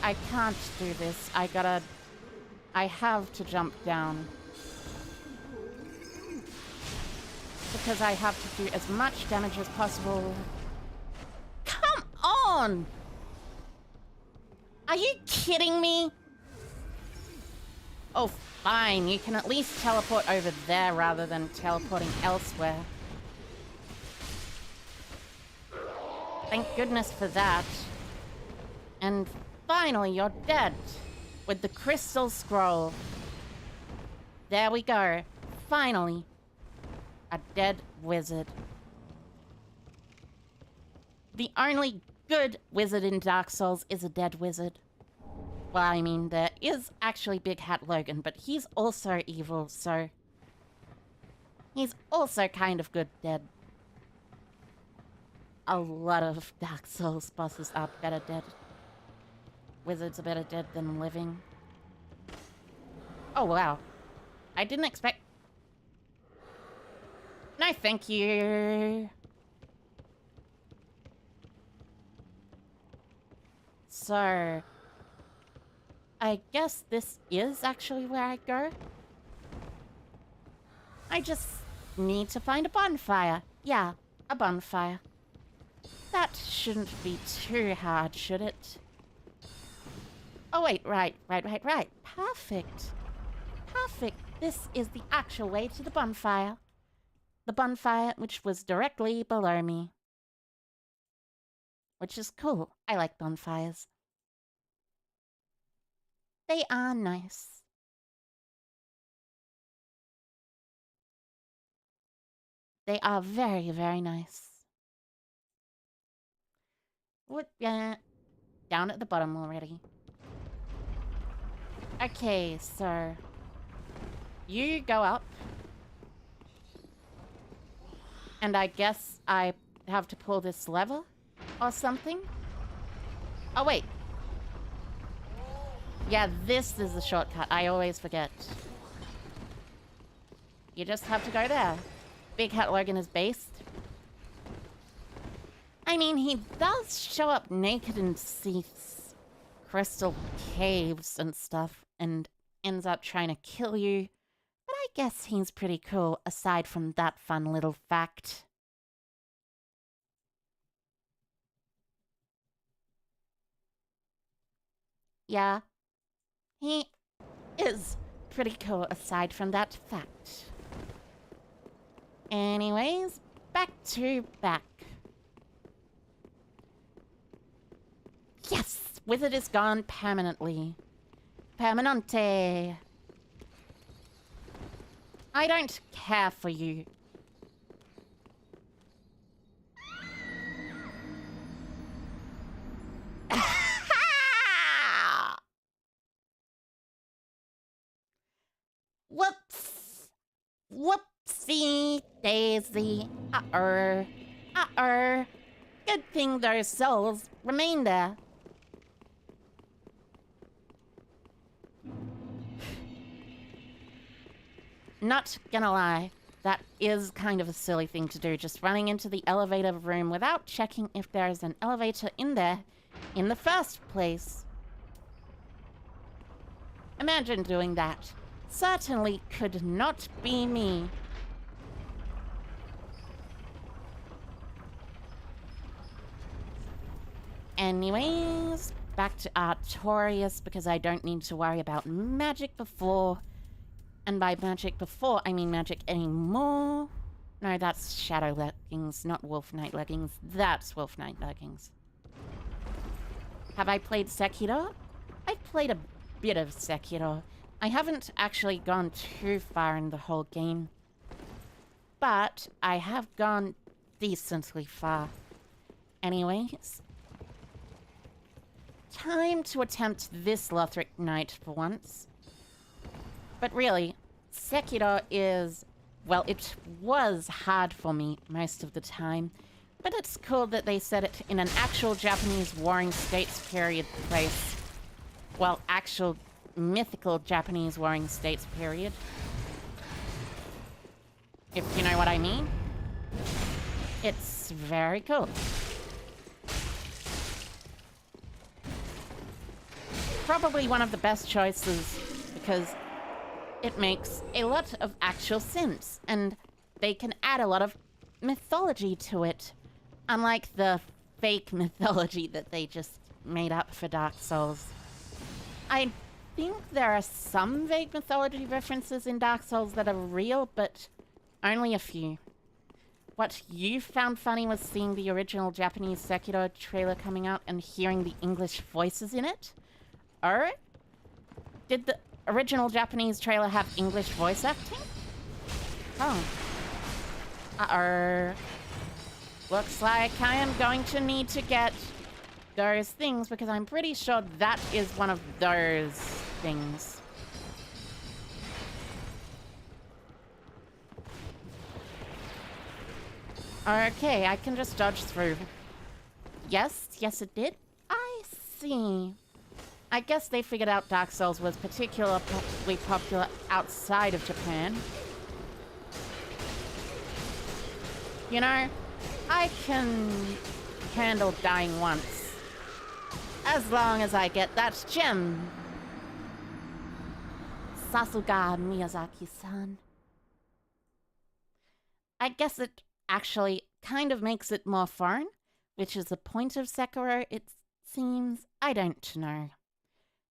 Speaker 1: I can't do this. I have to jump down. Because I have to do as much damage as possible. Come on! Are you kidding me? Oh, fine. You can at least teleport over there rather than teleporting elsewhere. Thank goodness for that. And finally, you're dead. With the crystal scroll. There we go. Finally. A dead wizard. The only good wizard in Dark Souls is a dead wizard. Well, I mean, there is actually Big Hat Logan, but he's also evil, so... He's also kind of good dead. A lot of Dark Souls bosses are better dead. Wizards are better dead than living. Oh, wow. I didn't expect... No, thank you. So... I guess this is actually where I go. I just need to find a bonfire. Yeah, a bonfire. That shouldn't be too hard, should it? Oh, wait, right. Perfect. Perfect. This is the actual way to the bonfire. The bonfire which was directly below me. Which is cool. I like bonfires. They are nice. They are very, very nice. What? Down at the bottom already. Okay, so... You go up. And I guess I have to pull this lever or something? Oh, wait. Yeah, this is the shortcut. I always forget. You just have to go there. Big Hat Logan is based. I mean, he does show up naked in these crystal caves and stuff and ends up trying to kill you. But I guess he's pretty cool, aside from that fun little fact. Yeah. He is pretty cool aside from that fact. Anyways, back. Yes! Wizard is gone permanently. Permanente. I don't care for you. Whoops. Whoopsie daisy. Uh-oh. Uh-oh. Good thing those souls remain there. Not gonna lie, that is kind of a silly thing to do, just running into the elevator room without checking if there is an elevator in there in the first place. Imagine doing that. Certainly could not be me. Anyways, back to Artorias because I don't need to worry about magic before. And by magic before, I mean magic anymore. No, that's Shadow Leggings, not Wolf Knight Leggings. That's Wolf Knight Leggings. Have I played Sekiro? I've played a bit of Sekiro. I haven't actually gone too far in the whole game. But I have gone decently far. Anyways. Time to attempt this Lothric Knight for once. But really, Sekiro is... Well, it was hard for me most of the time. But it's cool that they set it in an actual Japanese Warring States period place. Well, actual mythical Japanese Warring States period. If you know what I mean. It's very cool. Probably one of the best choices because it makes a lot of actual sense and they can add a lot of mythology to it. Unlike the fake mythology that they just made up for Dark Souls. I think there are some vague mythology references in Dark Souls that are real, but only a few. What you found funny was seeing the original Japanese Sekiro trailer coming out and hearing the English voices in it? Oh? Did the original Japanese trailer have English voice acting? Oh. Uh-oh. Looks like I am going to need to get those things because I'm pretty sure that is one of those things. Okay, I can just dodge through. Yes, yes it did. I see. I guess they figured out Dark Souls was particularly popular outside of Japan. You know, I can handle dying once. As long as I get that gem. Sasuga Miyazaki-san. I guess it actually kind of makes it more fun, which is the point of Sekiro, it seems. I don't know.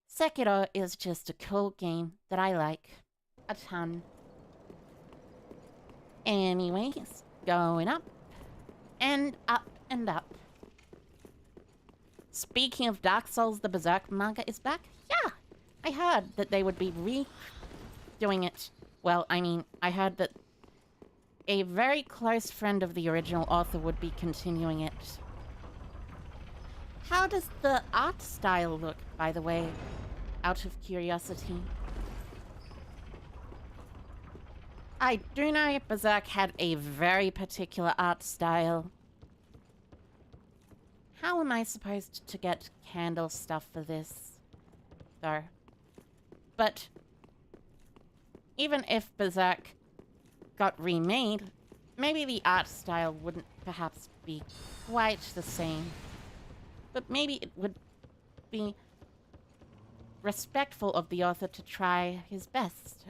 Speaker 1: Sekiro is just a cool game that I like a ton. Anyways, going up and up and up. Speaking of Dark Souls, the Berserk manga is back. Yeah, I heard that they would be redoing it. Well, I mean, I heard that a very close friend of the original author would be continuing it. How does the art style look, by the way? Out of curiosity. I do know Berserk had a very particular art style. How am I supposed to get candle stuff for this, though? But even if Berserk got remade, maybe the art style wouldn't perhaps be quite the same. But maybe it would be respectful of the author to try his best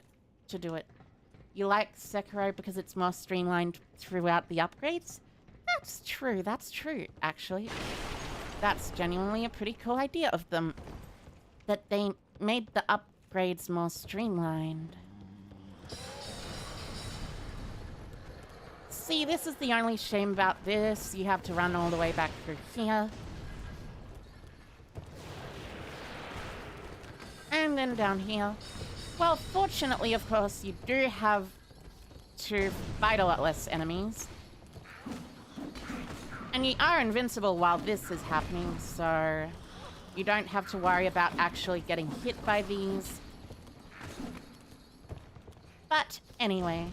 Speaker 1: to do it. You like Sekiro because it's more streamlined throughout the upgrades? That's true, actually. That's genuinely a pretty cool idea of them. That they made the upgrades more streamlined. See, this is the only shame about this. You have to run all the way back through here. And then down here. Well, fortunately, of course, you do have to fight a lot less enemies. And you are invincible while this is happening, so you don't have to worry about actually getting hit by these. But anyway.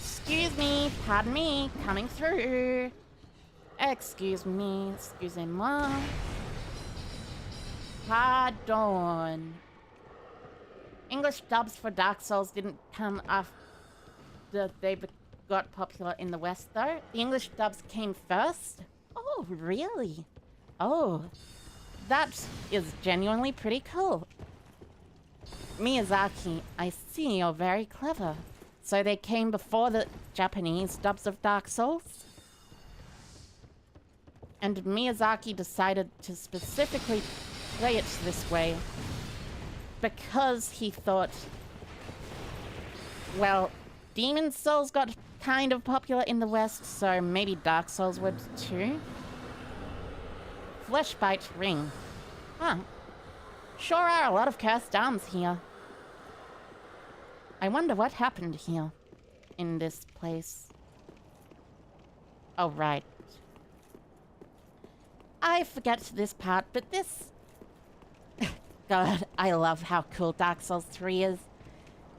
Speaker 1: Excuse me, pardon me, coming through. Excuse me, excusez-moi. Pardon. English dubs for Dark Souls didn't come after they got popular in the West, though. The English dubs came first. Oh, really? Oh, that is genuinely pretty cool. Miyazaki, I see you're very clever. So they came before the Japanese dubs of Dark Souls? And Miyazaki decided to specifically play it this way because he thought, well, Demon Souls got kind of popular in the West, so maybe Dark Souls would too. Fleshbite Ring. Huh. Sure are a lot of cursed arms here. I wonder what happened here in this place. Oh, right. I forget this part, but this God, I love how cool Dark Souls 3 is.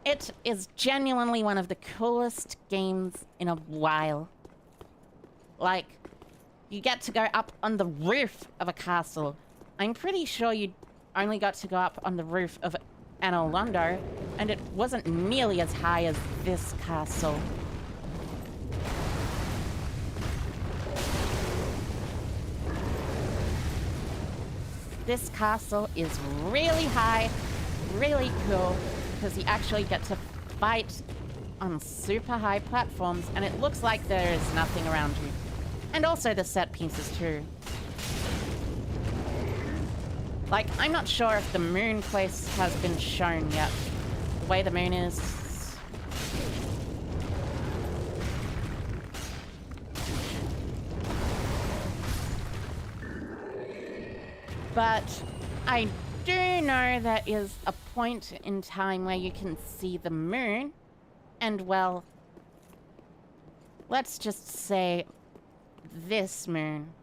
Speaker 1: It is genuinely one of the coolest games in a while. Like, you get to go up on the roof of a castle. I'm pretty sure you only got to go up on the roof of an Orlando, and it wasn't nearly as high as this castle. This castle is really high, really cool, because you actually get to fight on super high platforms, and it looks like there is nothing around you. And also the set pieces too. Like, I'm not sure if the moon place has been shown yet. The way the moon is. But I do know there is a point in time where you can see the moon. And, well, let's just say this moon.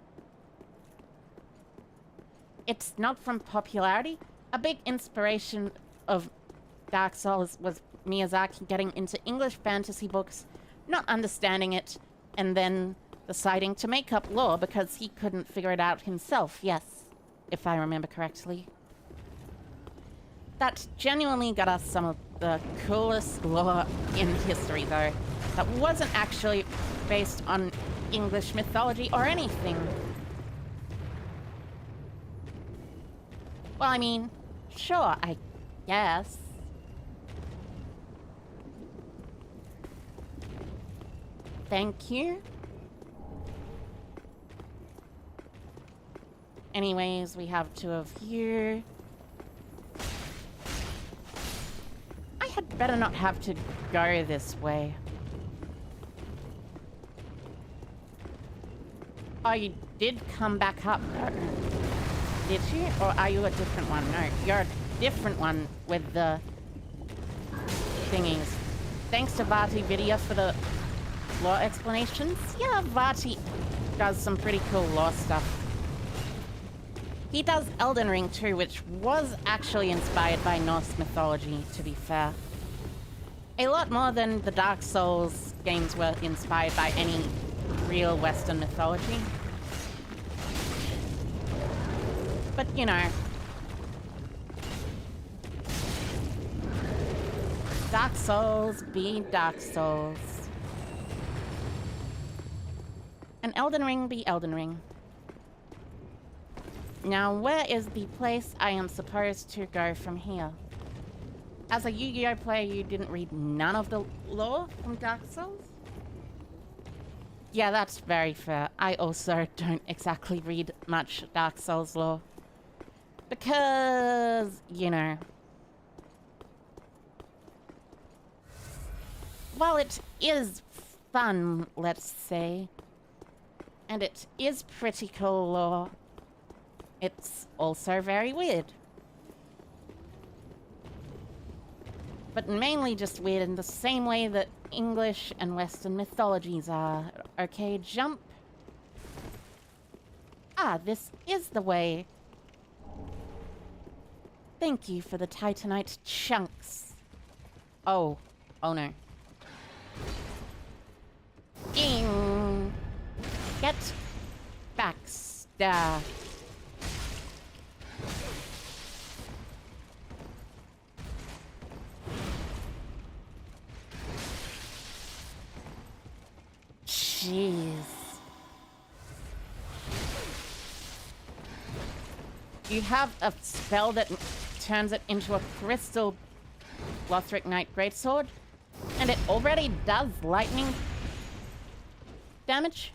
Speaker 1: It's not from popularity. A big inspiration of Dark Souls was Miyazaki getting into English fantasy books, not understanding it, and then deciding to make up lore because he couldn't figure it out himself, yes, if I remember correctly. That genuinely got us some of the coolest lore in history, though. That wasn't actually based on English mythology or anything. Well, I mean, sure, I guess. Thank you. Anyways, we have two of you. I had better not have to go this way. Oh, you did come back up, though. Did you? Or are you a different one? No, you're a different one with the thingies. Thanks to Vati Vidya for the lore explanations. Yeah, Vati does some pretty cool lore stuff. He does Elden Ring too, which was actually inspired by Norse mythology, to be fair. A lot more than the Dark Souls games were inspired by any real Western mythology. But, you know, Dark Souls be Dark Souls. And Elden Ring be Elden Ring. Now, where is the place I am supposed to go from here? As a Yu-Gi-Oh player, you didn't read none of the lore from Dark Souls? Yeah, that's very fair. I also don't exactly read much Dark Souls lore. Because, you know, while it is fun, let's say, and it is pretty cool lore, it's also very weird. But mainly just weird in the same way that English and Western mythologies are. Okay, jump. Ah, this is the way. Thank you for the Titanite chunks. Oh. Oh no. Ding! Get back, star. Jeez. You have a spell that turns it into a crystal Lothric Knight Greatsword, and it already does lightning damage.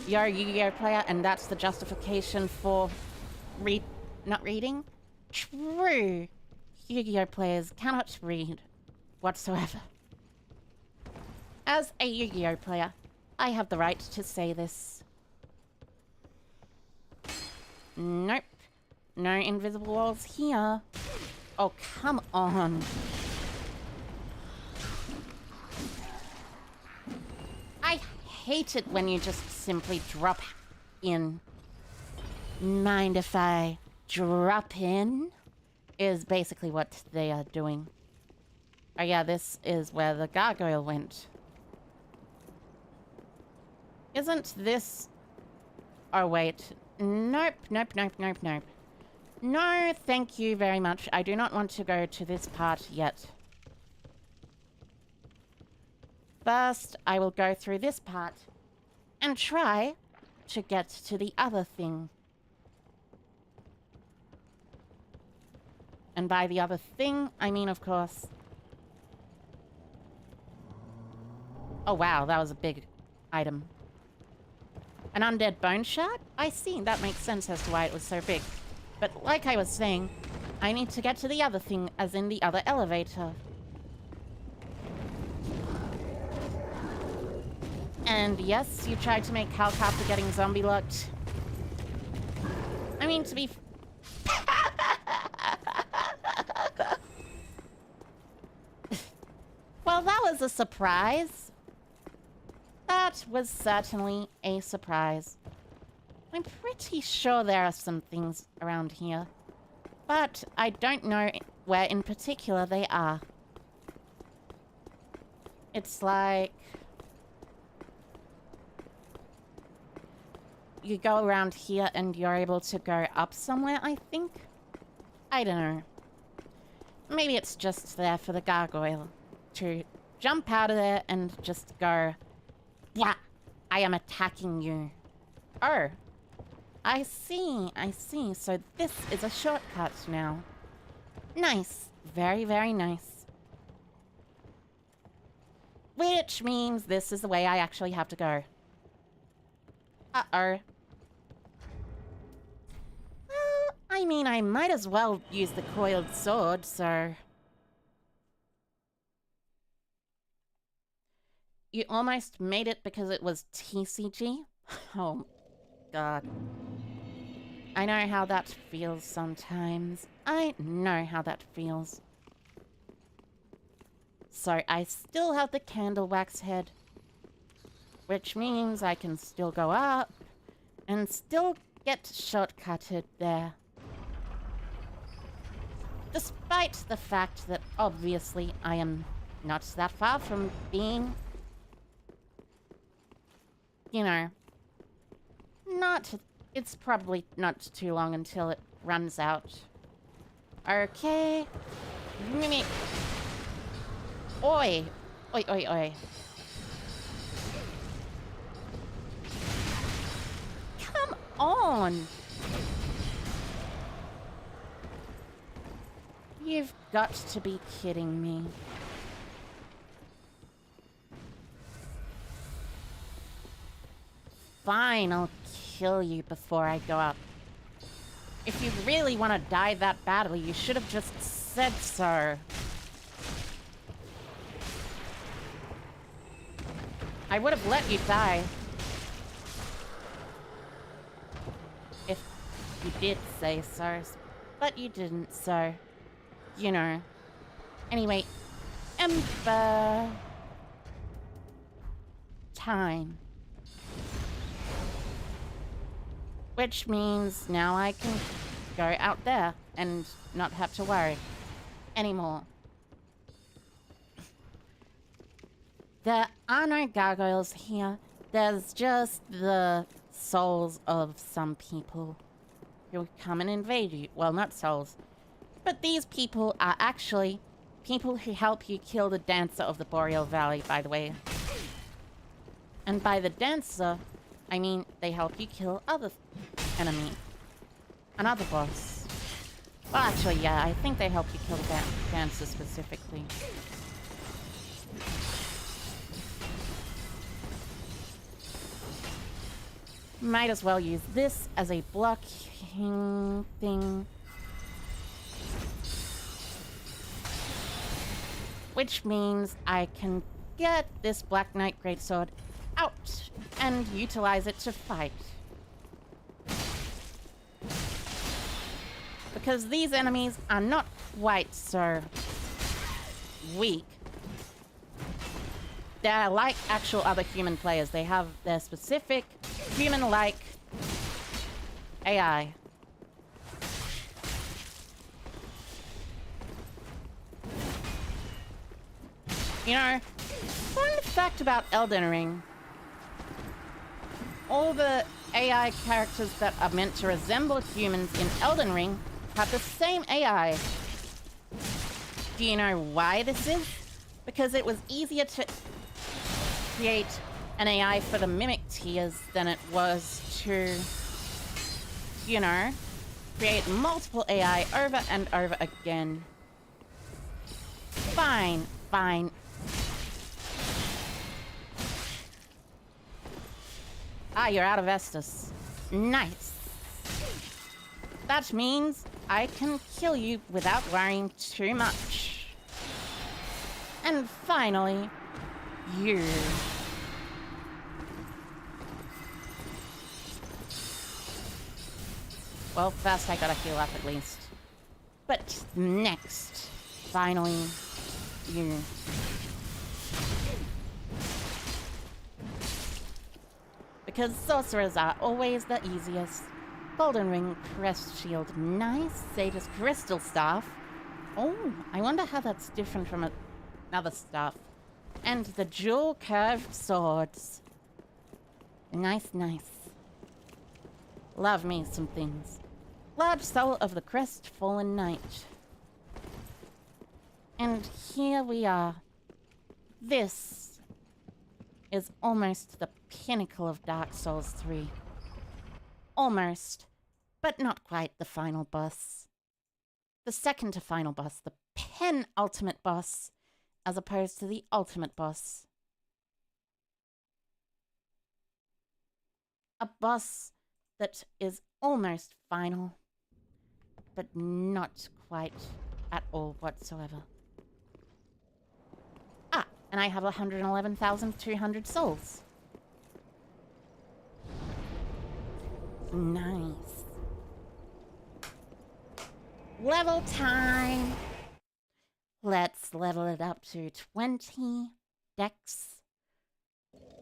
Speaker 1: You're a Yu-Gi-Oh player, and that's the justification for not reading? True. Yu-Gi-Oh players cannot read whatsoever. As a Yu-Gi-Oh player, I have the right to say this. Nope. No invisible walls here. Oh, come on. I hate it when you just simply drop in. mind if I drop in? Is basically what they are doing. Oh yeah, this is where the gargoyle went. Isn't this... Oh wait. Nope, nope, nope, nope, nope. No, thank you very much. I do not want to go to this part yet. First, I will go through this part and try to get to the other thing. And by the other thing, I mean, of course... Oh wow, that was a big item. An undead bone shard? I see, that makes sense as to why it was so big. But like I was saying, I need to get to the other thing, as in the other elevator. And yes, you tried to make Hulk after getting zombie locked. I mean, to be... Well, that was a surprise. That was certainly a surprise. I'm pretty sure there are some things around here, but I don't know where in particular they are. It's like... you go around here and you're able to go up somewhere, I think? I don't know. Maybe it's just there for the gargoyle to jump out of there and just go, "Wah! I am attacking you." Oh. I see, I see. So this is a shortcut now. Nice. Very, very nice. Which means this is the way I actually have to go. Uh-oh. Well, I mean, I might as well use the coiled sword, so... You almost made it because it was TCG? Oh, God. I know how that feels sometimes. I know how that feels. So I still have the candle wax head, which means I can still go up and still get shortcutted there. Despite the fact that obviously I am not that far from being, you know, it's probably not too long until it runs out. Okay. Oi! Oi, oi, oi. Come on! You've got to be kidding me. Fine, I'll kill you before I go up. If you really want to die that badly, you should have just said so. I would have let you die. If you did say so. But you didn't, so... you know. Anyway, Ember... time. Which means now I can go out there and not have to worry anymore. There are no gargoyles here. There's just the souls of some people who come and invade you. Well, not souls. But these people are actually people who help you kill the Dancer of the Boreal Valley, by the way. And by the Dancer, I mean they help you kill other enemy. Another boss. Well, actually, yeah, I think they help you kill the Dancer specifically. Might as well use this as a blocking thing. Which means I can get this Black Knight Greatsword out and utilize it to fight. Because these enemies are not quite so weak. They're like actual other human players. They have their specific human-like AI. You know, fun fact about Elden Ring. All the AI characters that are meant to resemble humans in Elden Ring have the same AI. Do you know why this is? Because it was easier to create an AI for the mimic tiers than it was to, you know, create multiple AI over and over again. Fine, fine. Ah, you're out of Estus. Nice. That means I can kill you without worrying too much. And finally, you. Well, first I gotta heal up at least. But next, finally, you. Because sorcerers are always the easiest. Golden Ring, Crest Shield, nice. Sage's Crystal Staff. Oh, I wonder how that's different from another stuff. And the dual curved swords. Nice, nice. Love me some things. Large soul of the Crestfallen Knight. And here we are. This is almost the pinnacle of Dark Souls 3. Almost, but not quite the final boss. The second to final boss, the penultimate boss, as opposed to the ultimate boss. A boss that is almost final, but not quite at all whatsoever. Ah, and I have 111,200 souls. Nice. Level time. Let's level it up to 20 dex.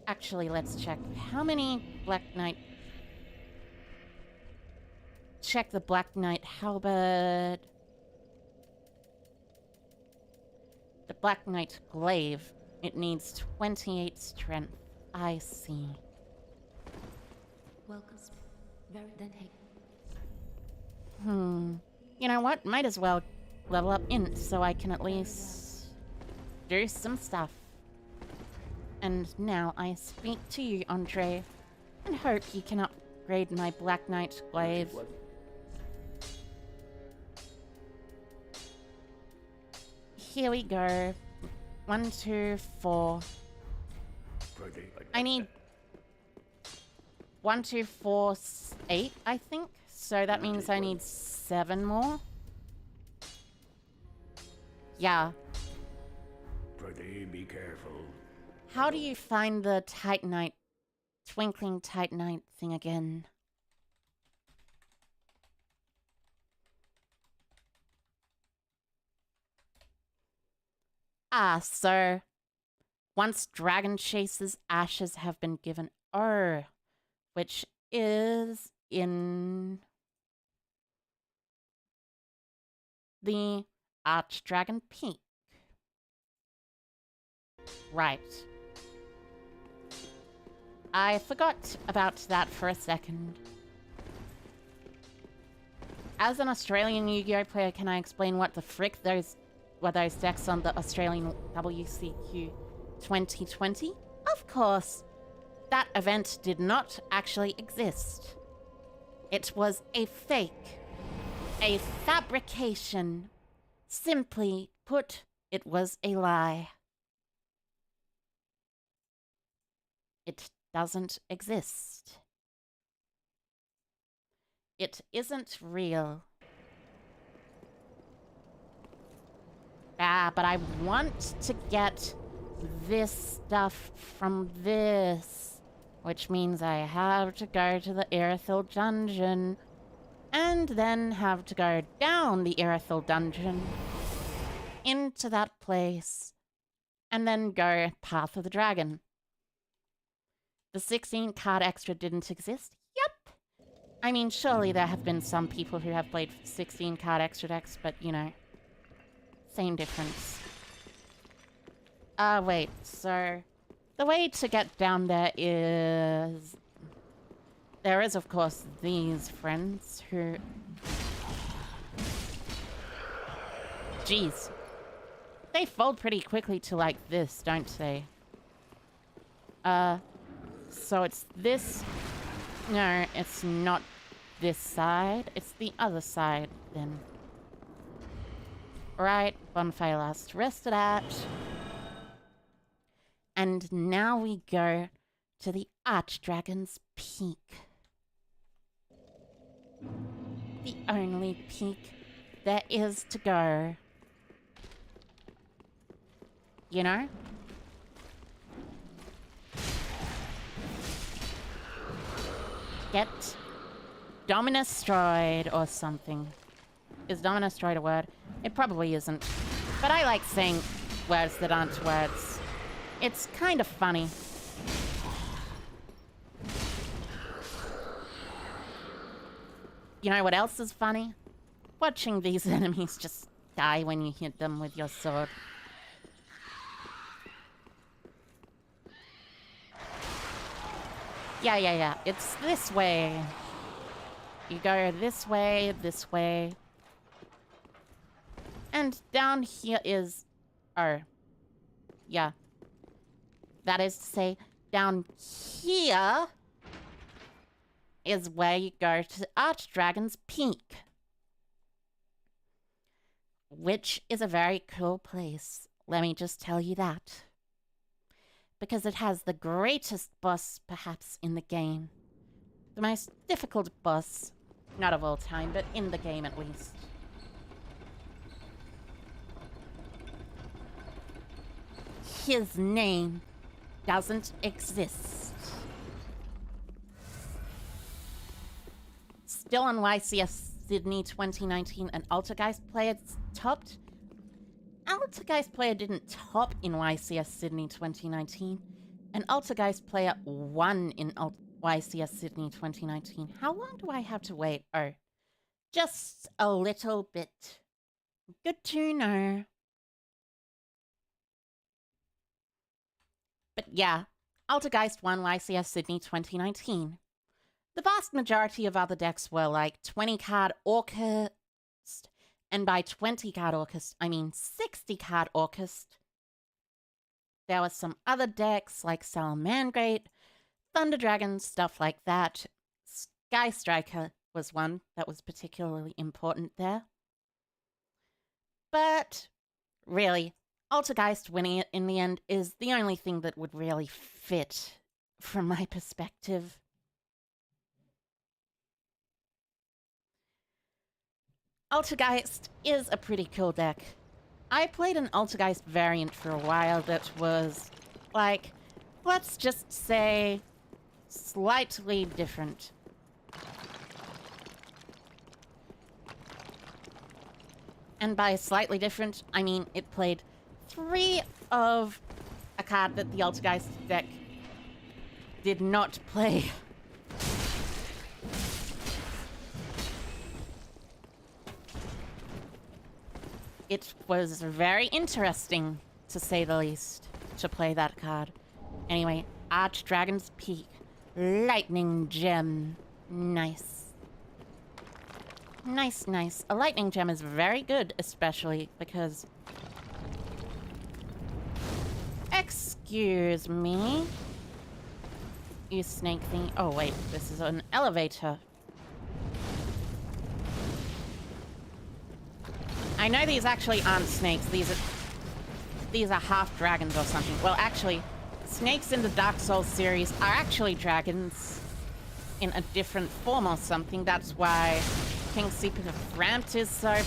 Speaker 1: Actually, let's check how many Black Knight. Check the Black Knight halberd. The Black Knight glaive. It needs 28 strength. I see.
Speaker 2: Welcome. Very then hey.
Speaker 1: You know what? Might as well level up Int so I can at least do some stuff. And now I speak to you, Andre, and hope you can upgrade my Black Knight glaive. Here we go. 1, 2, 4. I need 1, 2, 4, 8, I think. So that means I need 7 more. Yeah.
Speaker 3: Be careful.
Speaker 1: How do you find the Titanite, twinkling Titanite thing again? Ah, so once Dragon Chase's ashes have been given, which is in the Archdragon Peak. Right. I forgot about that for a second. As an Australian Yu-Gi-Oh player, can I explain what the frick those decks on the Australian WCQ 2020? Of course. That event did not actually exist. It was a fake. A fabrication. Simply put, it was a lie. It doesn't exist. It isn't real. Ah, but I want to get this stuff from this, which means I have to go to the Irithyll dungeon, and then have to go down the Irithyll dungeon, into that place, and then go Path of the Dragon. The 16 card extra didn't exist? Yep. I mean, surely there have been some people who have played 16 card extra decks, but you know, same difference. Wait, so the way to get down there is... There is, of course, these friends who... Jeez. They fold pretty quickly to like this, don't they? So it's this... No, it's not this side. It's the other side, then. Right, bonfire last rested at. And now we go to the Archdragon's Peak. The only peak there is to go. You know? Get Dominustroid or something. Is Dominustroid a word? It probably isn't. But I like saying words that aren't words. It's kind of funny. You know what else is funny? Watching these enemies just die when you hit them with your sword. Yeah. It's this way. You go this way, this way. And down here is... Oh. Yeah. That is to say, down here is where you go to Archdragon's Peak. Which is a very cool place. Let me just tell you that. Because it has the greatest boss, perhaps, in the game. The most difficult boss. Not of all time, but in the game at least. His name doesn't exist. Still on YCS Sydney 2019, an Altergeist player topped. Altergeist player didn't top in YCS Sydney 2019. An Altergeist player won in YCS Sydney 2019. How long do I have to wait? Oh, just a little bit. Good to know. But yeah, Altergeist won YCS Sydney 2019. The vast majority of other decks were like 20-card Orcust, and by 20-card Orcust, I mean 60-card Orcust. There were some other decks like Salamandrate, Thunder Dragon, stuff like that. Sky Striker was one that was particularly important there. But really, Altergeist winning it in the end is the only thing that would really fit from my perspective. Altergeist is a pretty cool deck. I played an Altergeist variant for a while that was, like, let's just say, slightly different. And by slightly different, I mean it played 3 of a card that the Altergeist deck did not play. It was very interesting, to say the least, to play that card. Anyway, Archdragon's Peak. Lightning Gem. Nice. Nice. A Lightning Gem is very good, especially because... Excuse me. You snake thing. Oh, wait. This is an elevator. I know these actually aren't snakes. These are half dragons or something. Well, actually, snakes in the Dark Souls series are actually dragons in a different form or something. That's why King Secret of Rampt is so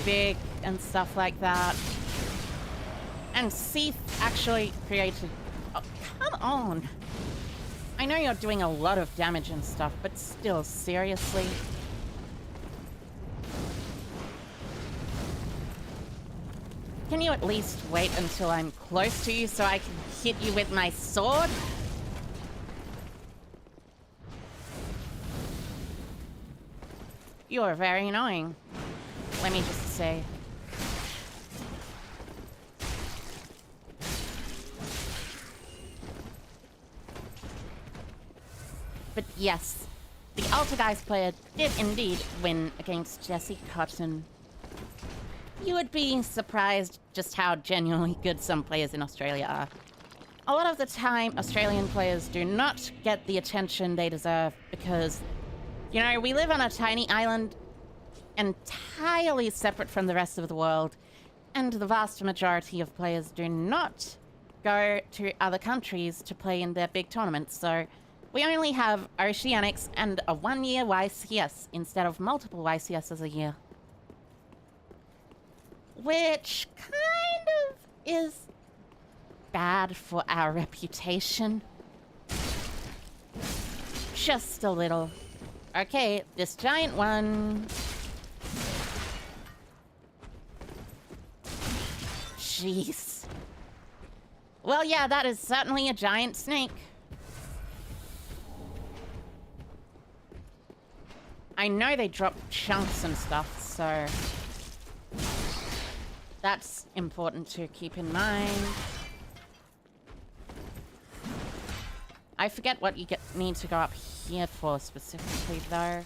Speaker 1: big and stuff like that. And Seath actually created... Oh, come on! I know you're doing a lot of damage and stuff, but still, seriously? Can you at least wait until I'm close to you so I can hit you with my sword? You are very annoying. Let me just say. But yes, the Altergeist player did indeed win against Jesse Cotton. You would be surprised just how genuinely good some players in Australia are. A lot of the time, Australian players do not get the attention they deserve because, you know, we live on a tiny island entirely separate from the rest of the world, and the vast majority of players do not go to other countries to play in their big tournaments, so we only have Oceanics and a 1-year YCS instead of multiple YCSs a year. Which kind of is bad for our reputation. Just a little. Okay, this giant one. Jeez. Well, yeah, that is certainly a giant snake. I know they drop chunks and stuff, so that's important to keep in mind. I forget what you need to go up here for specifically, though.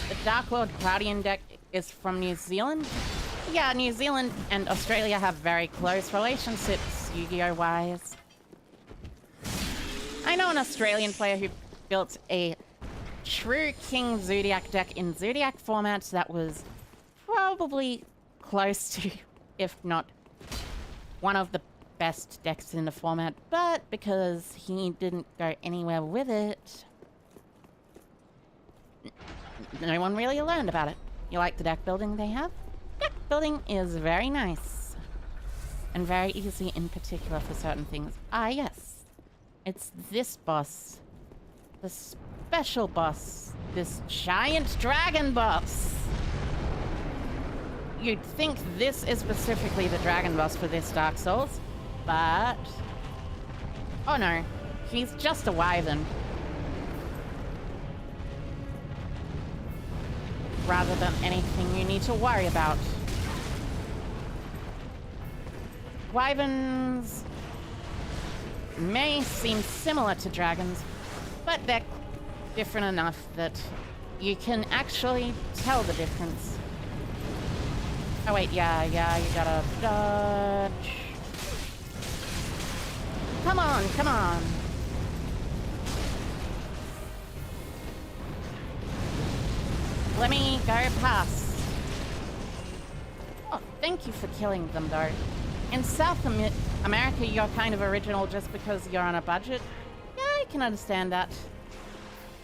Speaker 1: The Dark Lord Guardian deck is from New Zealand. Yeah, New Zealand and Australia have very close relationships, Yu-Gi-Oh! Wise. I know an Australian player who built a true King Zodiac deck in Zodiac format that was probably close to, if not one of the best decks in the format, but because he didn't go anywhere with it, no one really learned about it. You like the deck building they have? Deck building is very nice. And very easy in particular for certain things. Ah, yes. It's this boss. The special boss. This giant dragon boss. You'd think this is specifically the dragon boss for this Dark Souls, but... oh no. He's just a wyvern. Rather than anything you need to worry about. Wyverns may seem similar to dragons, but they're different enough that you can actually tell the difference. Oh wait, yeah, you gotta dodge. Come on, come on. Let me go past. Oh, thank you for killing them, though. In South America, you're kind of original just because you're on a budget. Yeah, I can understand that.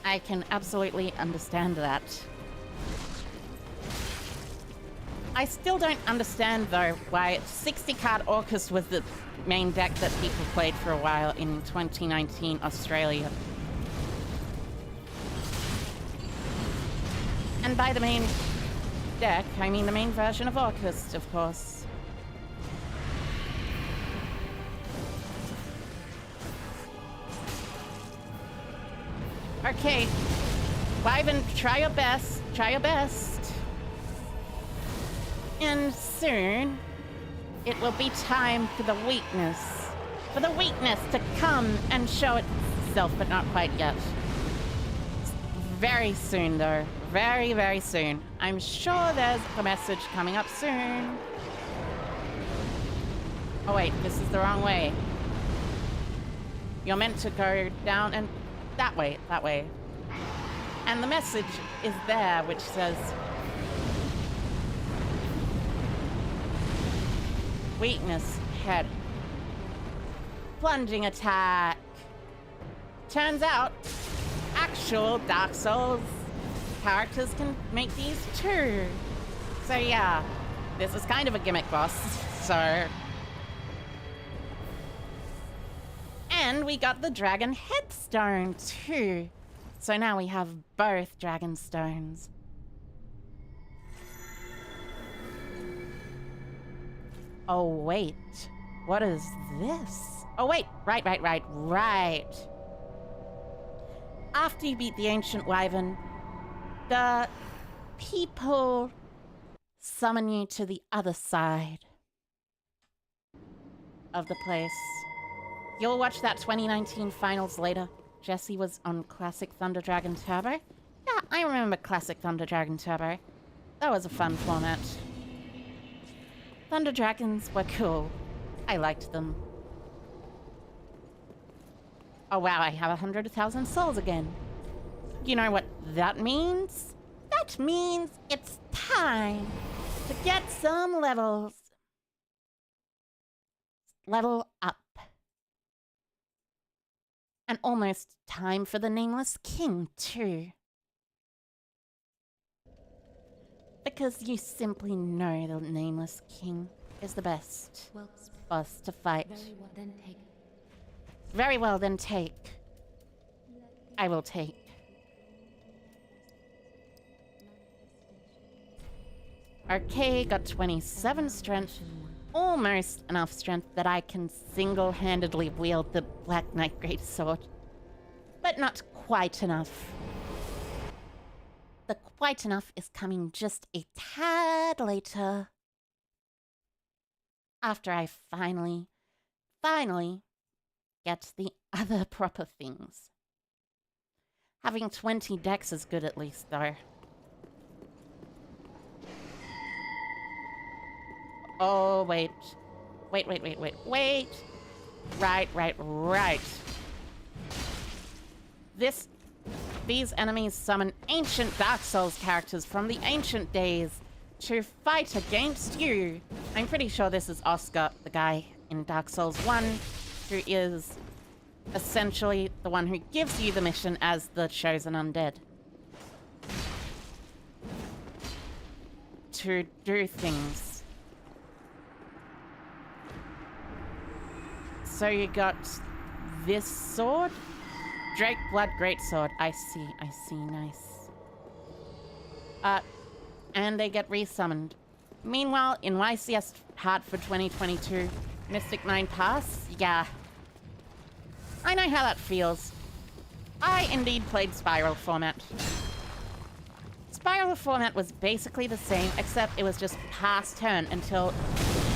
Speaker 1: I can absolutely understand that. I still don't understand, though, why 60-card Orcus was the main deck that people played for a while in 2019 Australia. And by the main deck, I mean the main version of Orcus, of course. Okay. Wyvern, try your best. Try your best. And soon, it will be time for the weakness. For the weakness to come and show itself, but not quite yet. Very soon, though. Very, very soon. I'm sure there's a message coming up soon. Oh wait, this is the wrong way. You're meant to go down and that way, that way. And the message is there, which says... weakness, head. Plunging attack. Turns out, actual Dark Souls characters can make these too. So yeah, this is kind of a gimmick boss, so... And we got the Dragon Headstone too. So now we have both Dragon Stones. Oh wait, what is this? Oh wait, right. After you beat the Ancient Wyvern, the people summon you to the other side of the place. You'll watch that 2019 finals later. Jesse was on Classic Thunder Dragon Turbo. Yeah, I remember Classic Thunder Dragon Turbo. That was a fun format. Thunder Dragons were cool. I liked them. Oh wow, I have 100,000 souls again. You know what that means? That means it's time to get some levels. Level up. And almost time for the Nameless King, too. Because you simply know the Nameless King is the best
Speaker 2: Well,
Speaker 1: boss to fight.
Speaker 2: very well, then take.
Speaker 1: Very well, then take. I will take. Okay, got 27 strength. Almost enough strength that I can single-handedly wield the Black Knight Greatsword. But not quite enough. The quite enough is coming just a tad later. After I finally get the other proper things. Having 20 decks is good at least, though. Oh, wait. Wait. Right. These enemies summon ancient Dark Souls characters from the ancient days to fight against you. I'm pretty sure this is Oscar, the guy in Dark Souls 1, who is essentially the one who gives you the mission as the chosen undead. To do things. So you got this sword? Drake Blood Greatsword. I see, nice. And they get resummoned. Meanwhile, in YCS Hartford 2022, Mystic 9 Pass, yeah. I know how that feels. I indeed played Spiral format. Spiral format was basically the same, except it was just pass turn until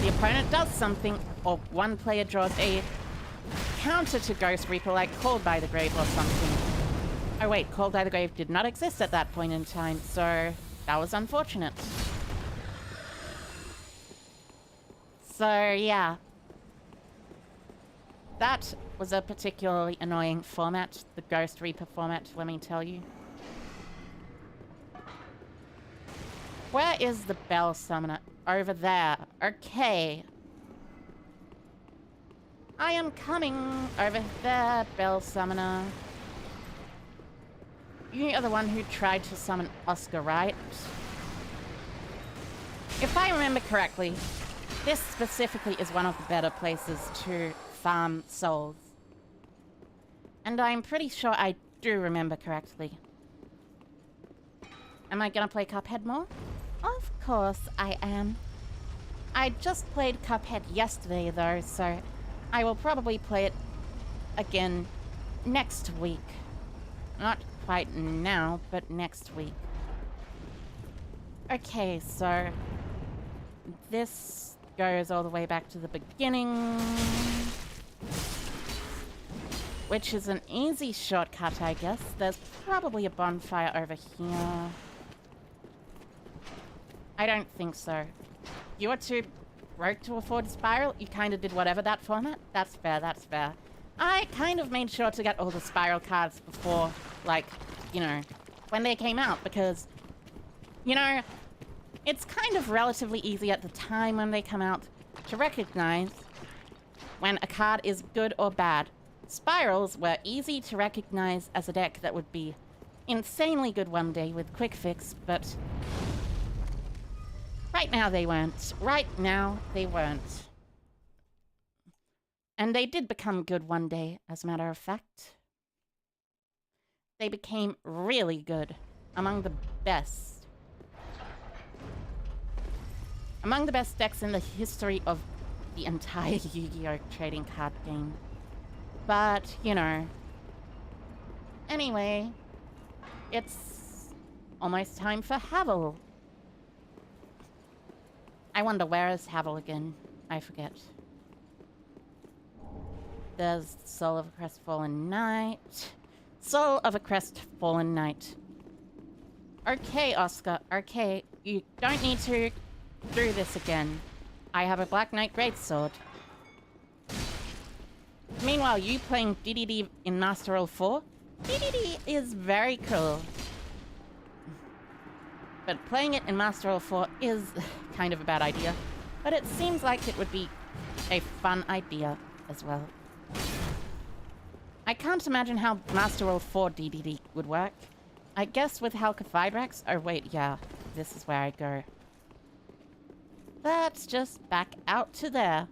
Speaker 1: the opponent does something, or one player draws a counter to Ghost Reaper, like Called by the Grave or something. Oh wait, Called by the Grave did not exist at that point in time, so that was unfortunate. So yeah. That was a particularly annoying format, the Ghost Reaper format, let me tell you. Where is the Bell Summoner? Over there. Okay. I am coming over there, Bell Summoner. You are the one who tried to summon Oscar, right? If I remember correctly, this specifically is one of the better places to farm souls. And I'm pretty sure I do remember correctly. Am I gonna play Cuphead more? Of course I am. I just played Cuphead yesterday though, so I will probably play it again next week. Not quite now, but next week. Okay, so this goes all the way back to the beginning, which is an easy shortcut, I guess. There's probably a bonfire over here. I don't think so. You were too broke to afford Spiral? You kind of did whatever that format? That's fair, that's fair. I kind of made sure to get all the Spiral cards before, like, you know, when they came out, because, you know, it's kind of relatively easy at the time when they come out to recognize when a card is good or bad. Spirals were easy to recognize as a deck that would be insanely good one day with Quick Fix, but right now they weren't. Right now they weren't. And they did become good one day, as a matter of fact. They became really good. Among the best. Among the best decks in the history of the entire Yu-Gi-Oh! Trading card game. But, you know. Anyway, it's almost time for Havel. I wonder, where is Havel again? I forget. There's Soul of a Crestfallen Knight. Soul of a Crestfallen Knight. Okay, Oscar. Okay, you don't need to do this again. I have a Black Knight Greatsword. Meanwhile, you playing DDD in Master Roll 4? DDD is very cool. But playing it in Master Roll 4 is kind of a bad idea. But it seems like it would be a fun idea as well. I can't imagine how Master Roll 4 DDD would work. I guess with Halka Vibrax. Oh wait, yeah. This is where I go. Let's just back out to there.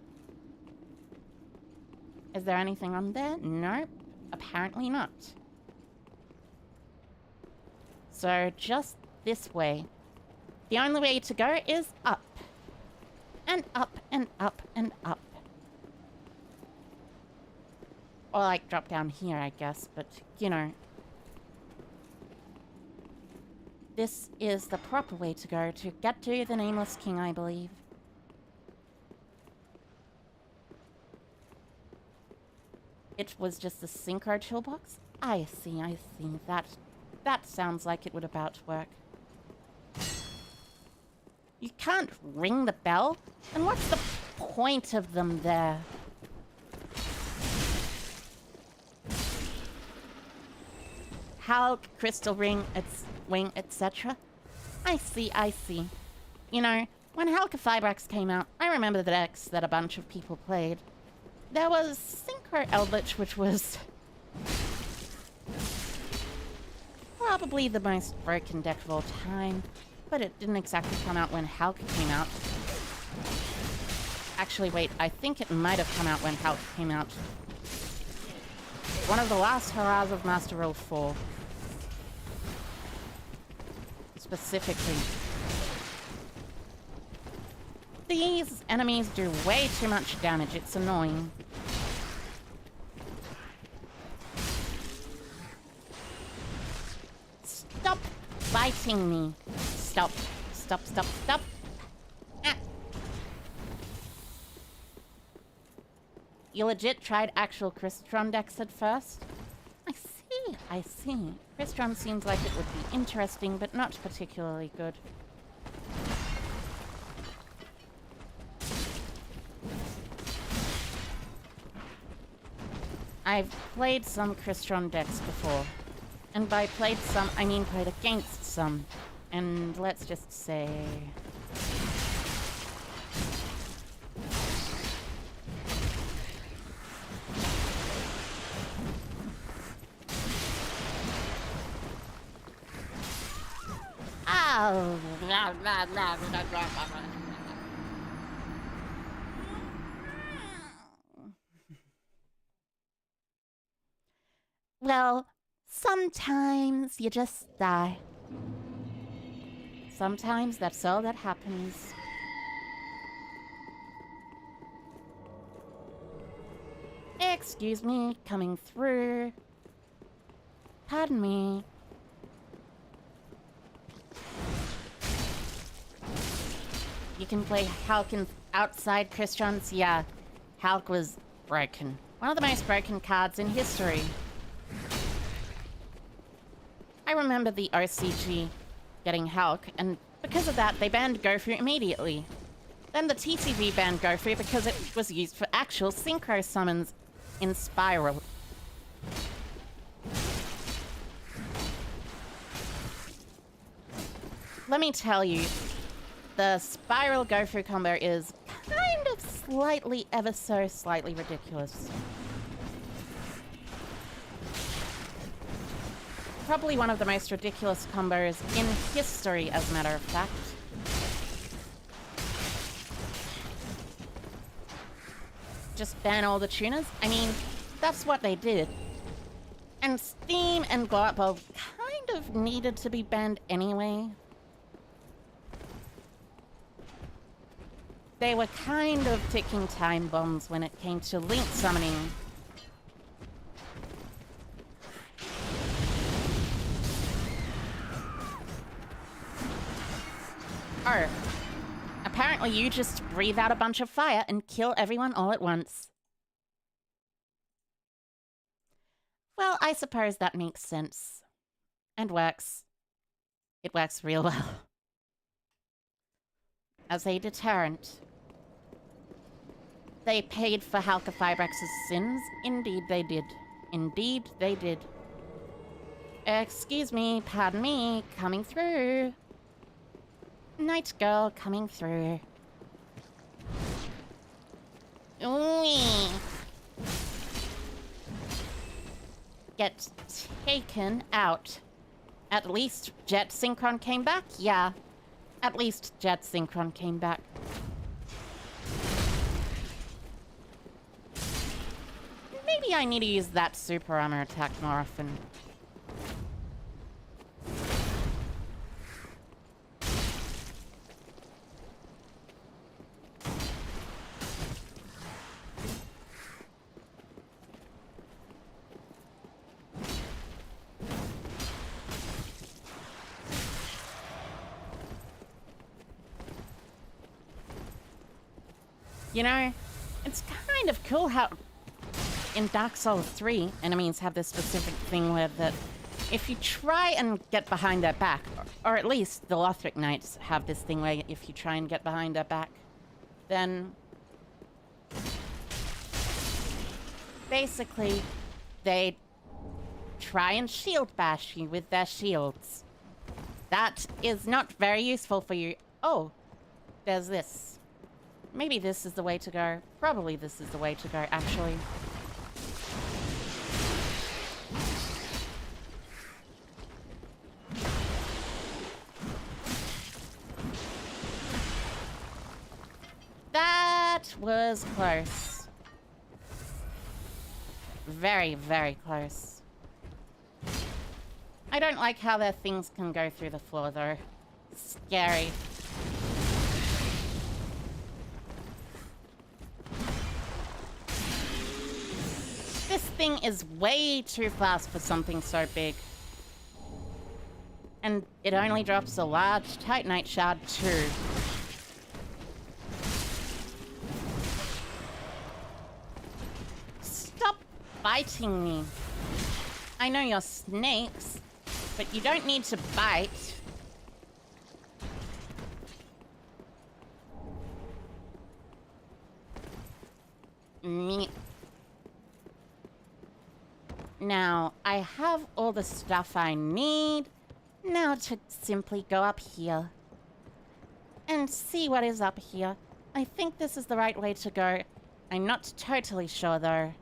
Speaker 1: Is there anything on there? Nope. Apparently not. So just this way. The only way to go is up. And up and up and up. Or like drop down here, I guess, but you know. This is the proper way to go to get to the Nameless King, I believe. It was just a synchro toolbox? I see, I see. That sounds like it would about work. You can't ring the bell? And what's the point of them there? Hulk, Crystal Ring, its wing, etc. I see, I see. You know, when Halka Vibrax came out, I remember the decks that a bunch of people played. There was Synchro Eldritch, which was probably the most broken deck of all time, but it didn't exactly come out when Halka came out. Actually, wait, I think it might have come out when Halka came out. One of the last hurrahs of Master Roll 4. Specifically. These enemies do way too much damage, it's annoying. Stop biting me. Stop. Stop, stop, stop. Ah. You legit tried actual Crystron decks at first? I see. Crystron seems like it would be interesting, but not particularly good. I've played some Crystron decks before. And by played some, I mean played against some. And let's just say... Oh. Well, sometimes you just die. Sometimes that's all that happens. Excuse me, coming through. Pardon me. You can play Hulk in outside Crystron's? Yeah, Hulk was broken. One of the most broken cards in history. I remember the OCG getting Hulk, and because of that, they banned Gofu immediately. Then the TCG banned Gofu because it was used for actual synchro summons in Spiral. Let me tell you, the Spiral Gofu combo is kind of slightly, ever so slightly ridiculous. Probably one of the most ridiculous combos in history, as a matter of fact. Just ban all the tuners? I mean, that's what they did. And Steam and Glow Up Bulb kind of needed to be banned anyway. They were kind of ticking time bombs when it came to link summoning. apparently you just breathe out a bunch of fire and kill everyone all at once. Well, I suppose that makes sense. And works. It works real well. As a deterrent. They paid for Halka-Fibrex's sins. Indeed they did. Indeed they did. Excuse me, pardon me, coming through. Night girl coming through. Ooh. Get taken out. At least Jet Synchron came back? Yeah. At least Jet Synchron came back. Maybe I need to use that super armor attack more often. You know, it's kind of cool how in Dark Souls 3, enemies have this specific thing where that if you try and get behind their back, or at least the Lothric Knights have this thing where if you try and get behind their back, then basically they try and shield bash you with their shields. That is not very useful for you. Oh, there's this. Maybe this is the way to go. Probably this is the way to go, actually. That was close. Very, very close. I don't like how their things can go through the floor, though. Scary. This thing is way too fast for something so big. And it only drops a large Titanite shard too. Stop biting me. I know you're snakes, but you don't need to bite. Me. Now, I have all the stuff I need. Now to simply go up here. And see what is up here. I think this is the right way to go. I'm not totally sure, though.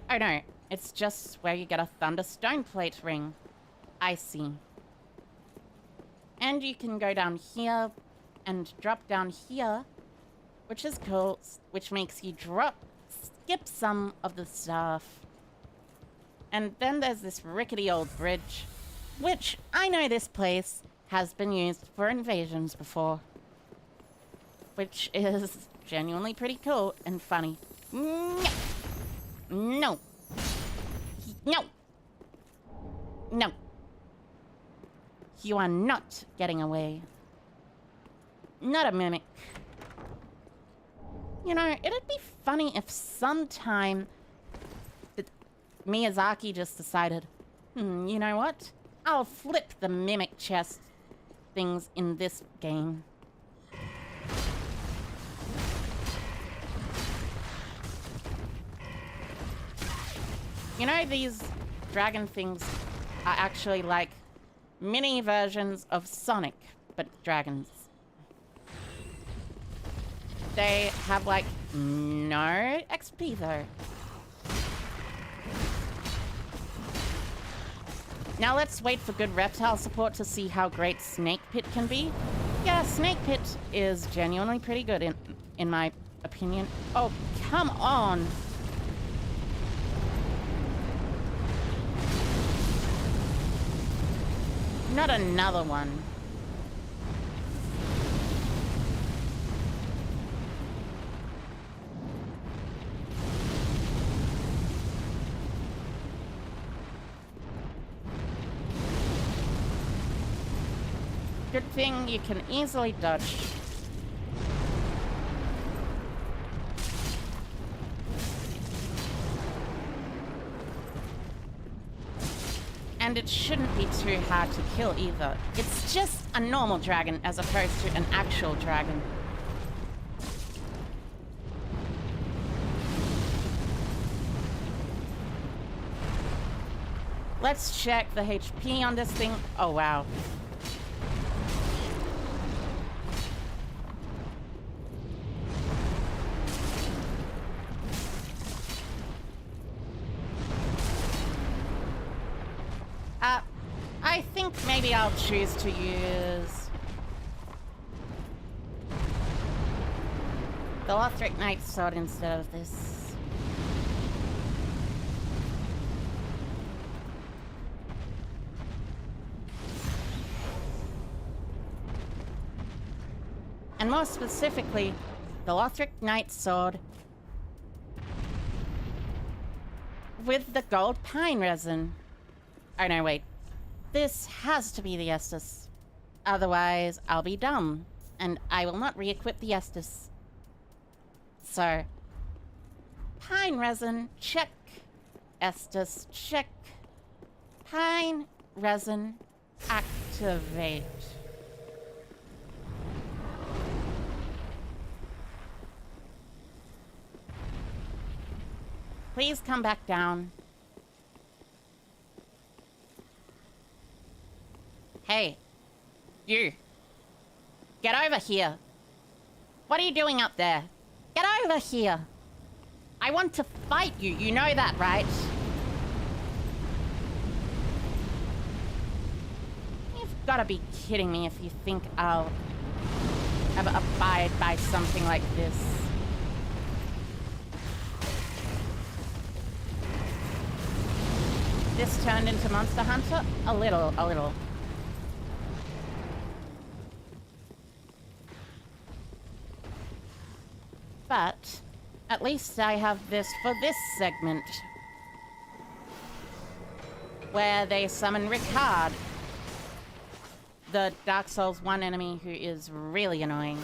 Speaker 1: Oh no, it's just where you get a Thunderstone plate ring. I see. And you can go down here and drop down here, which is cool, which makes you skip some of the stuff. And then there's this rickety old bridge, which I know this place has been used for invasions before. Which is genuinely pretty cool and funny. No. No. No. No. You are not getting away. Not a mimic. You know, it'd be funny if sometime Miyazaki just decided, you know what? I'll flip the mimic chest things in this game. You know, these dragon things are actually like mini versions of Sonic, but dragons. They have like no XP though. Now let's wait for good reptile support to see how great Snake Pit can be. Yeah, Snake Pit is genuinely pretty good in my opinion. Oh, come on. Not another one. Good thing you can easily dodge. And it shouldn't be too hard to kill either. It's just a normal dragon as opposed to an actual dragon. Let's check the HP on this thing. Oh, wow. I think maybe I'll choose to use the Lothric Knight Sword instead of this. And more specifically, the Lothric Knight Sword with the gold pine resin. Oh no, wait. This has to be the Estus. Otherwise, I'll be dumb, and I will not re-equip the Estus. So, pine resin, check. Estus, check. Pine resin, activate. Please come back down. Hey, you. Get over here. What are you doing up there? Get over here. I want to fight you. You know that, right? You've got to be kidding me if you think I'll ever abide by something like this. This turned into Monster Hunter? A little. But at least I have this for this segment, where they summon Ricard, the Dark Souls 1 enemy who is really annoying.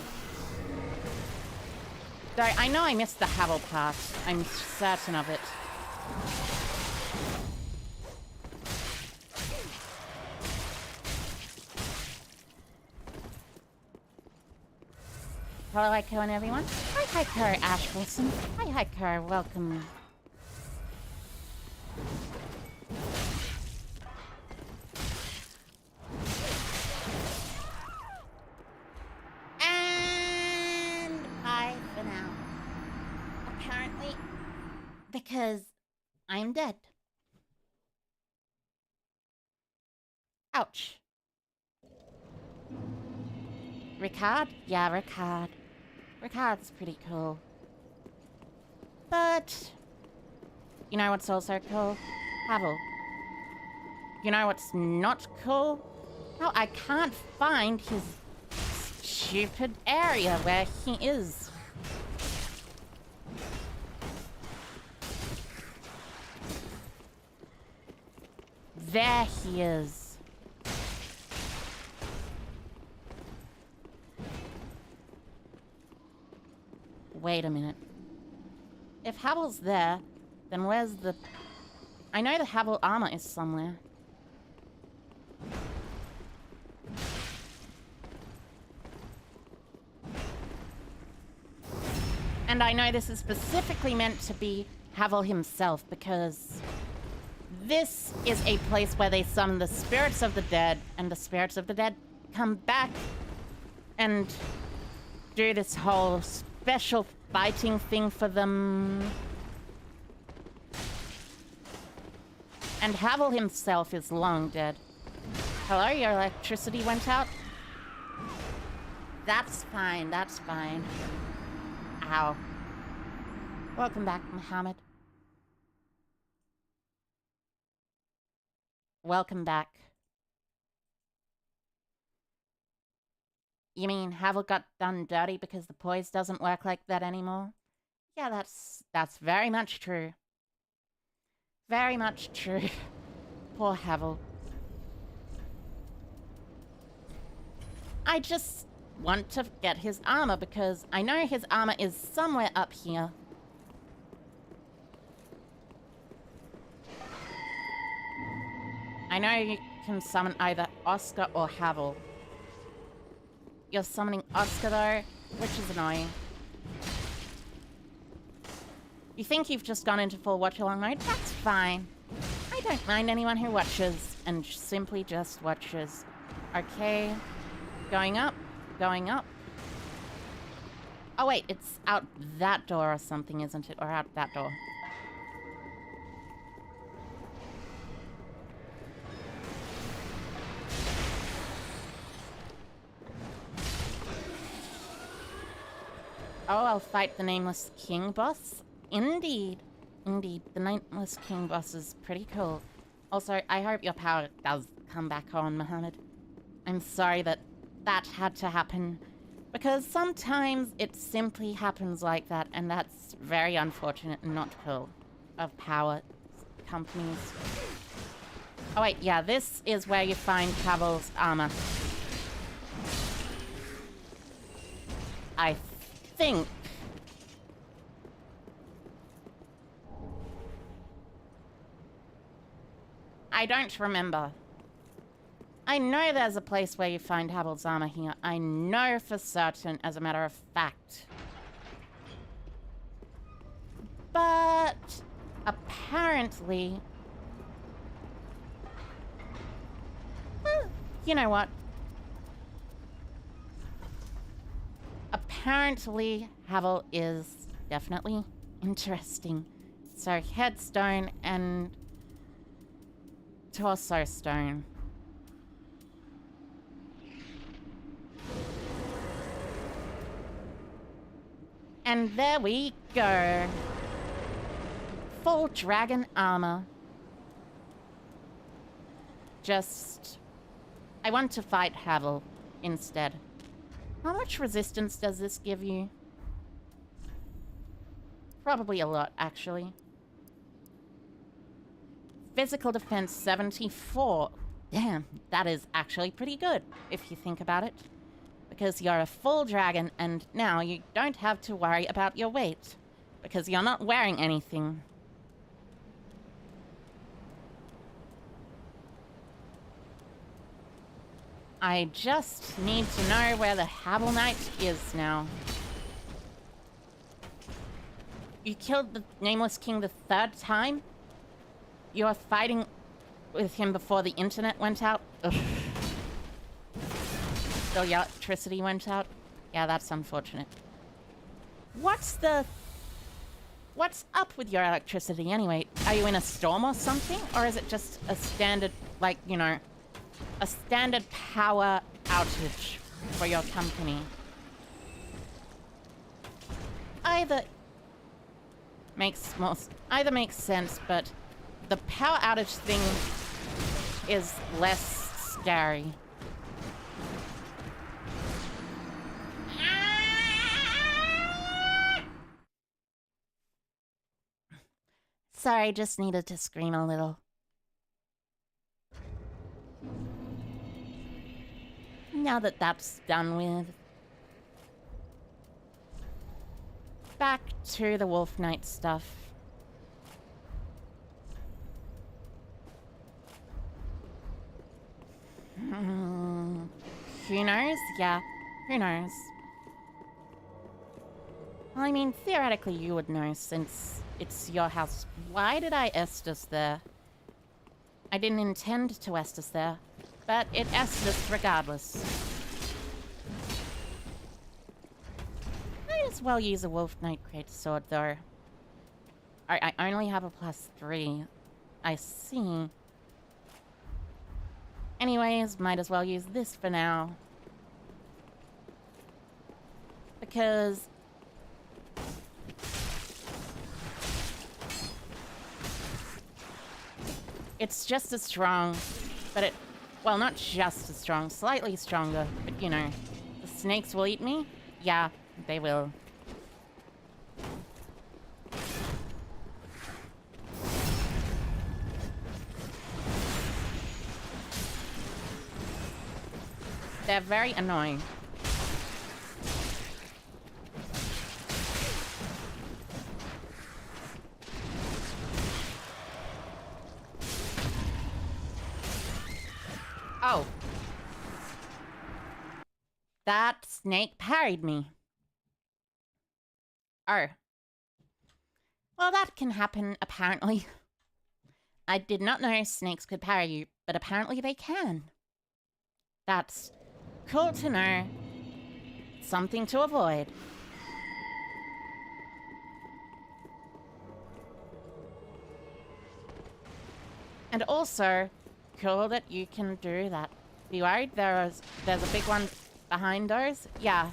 Speaker 1: Though I know I missed the Havel part, I'm certain of it. Hello, Aiko and everyone. Hi, Aiko, Ash Wilson. Hi, Aiko, welcome. And bye for now. Apparently, because I'm dead. Ouch. Ricard? Yeah, Ricard. Ricard's pretty cool. But you know what's also cool? Havel. You know what's not cool? No, I can't find his stupid area where he is. There he is. Wait a minute. If Havel's there, then where's the... I know the Havel armor is somewhere. And I know this is specifically meant to be Havel himself, because this is a place where they summon the spirits of the dead, and the spirits of the dead come back and do this whole special fighting thing for them. And Havel himself is long dead. Hello, your electricity went out? That's fine, that's fine. Ow. Welcome back, Muhammad. Welcome back. You mean Havel got done dirty because the poise doesn't work like that anymore? Yeah, that's very much true. Very much true. Poor Havel. I just want to get his armor because I know his armor is somewhere up here. I know you can summon either Oscar or Havel. You're summoning Oscar though, which is annoying. You think you've just gone into full watch-along mode? That's fine. I don't mind anyone who watches and simply just watches. Okay, going up, going up. Oh wait, it's out that door or something, isn't it? Or out that door. Oh, I'll fight the Nameless King boss? Indeed. Indeed, the Nameless King boss is pretty cool. Also, I hope your power does come back on, Mohammed. I'm sorry that that had to happen, because sometimes it simply happens like that, and that's very unfortunate and not cool of power companies. Oh wait, yeah, this is where you find Havel's armor. I think. I don't remember. I know there's a place where you find Havel's armor here. I know for certain, as a matter of fact. But apparently... Well, you know what? Apparently, Havel is definitely interesting. So, headstone and torso stone. And there we go. Full dragon armor. Just... I want to fight Havel instead. How much resistance does this give you? Probably a lot, actually. Physical defense 74. Damn, that is actually pretty good, if you think about it. Because you're a full dragon, and now you don't have to worry about your weight. Because you're not wearing anything. I just need to know where the Havel Knight is now. You killed the Nameless King the 3rd time? You were fighting with him before the internet went out? Ugh. The electricity went out? Yeah, that's unfortunate. What's up with your electricity anyway? Are you in a storm or something? Or is it just a standard, like, you know, a standard power outage for your company? Either makes sense, but the power outage thing is less scary. Sorry, just needed to scream a little. Now that that's done with, back to the Wolf Knight stuff. Who knows? Yeah, who knows? Well, I mean, theoretically you would know since it's your house. Why did I Estus there? I didn't intend to Estus there, but it Estus regardless. Might as well use a Wolf Knight Greatsword though. I only have a +3. I see. Anyways, might as well use this for now. Because... it's just as strong, but it... well, not just as strong, slightly stronger, but you know. The snakes will eat me? Yeah, they will. They're very annoying. Oh. That snake parried me. Oh. Well, that can happen, apparently. I did not know snakes could parry you, but apparently they can. That's cool to know. Something to avoid. And also, cool that you can do that. Be worried, there's a big one behind those. Yeah,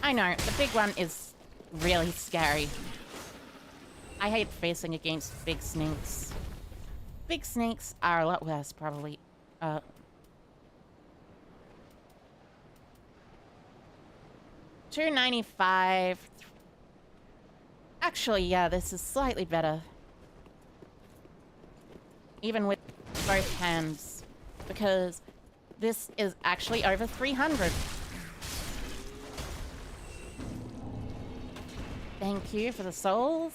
Speaker 1: I know, the big one is really scary. I hate facing against big snakes. Big snakes are a lot worse, probably. $2.95. Actually, yeah, this is slightly better. Even with both hands. Because this is actually over 300. Thank you for the souls.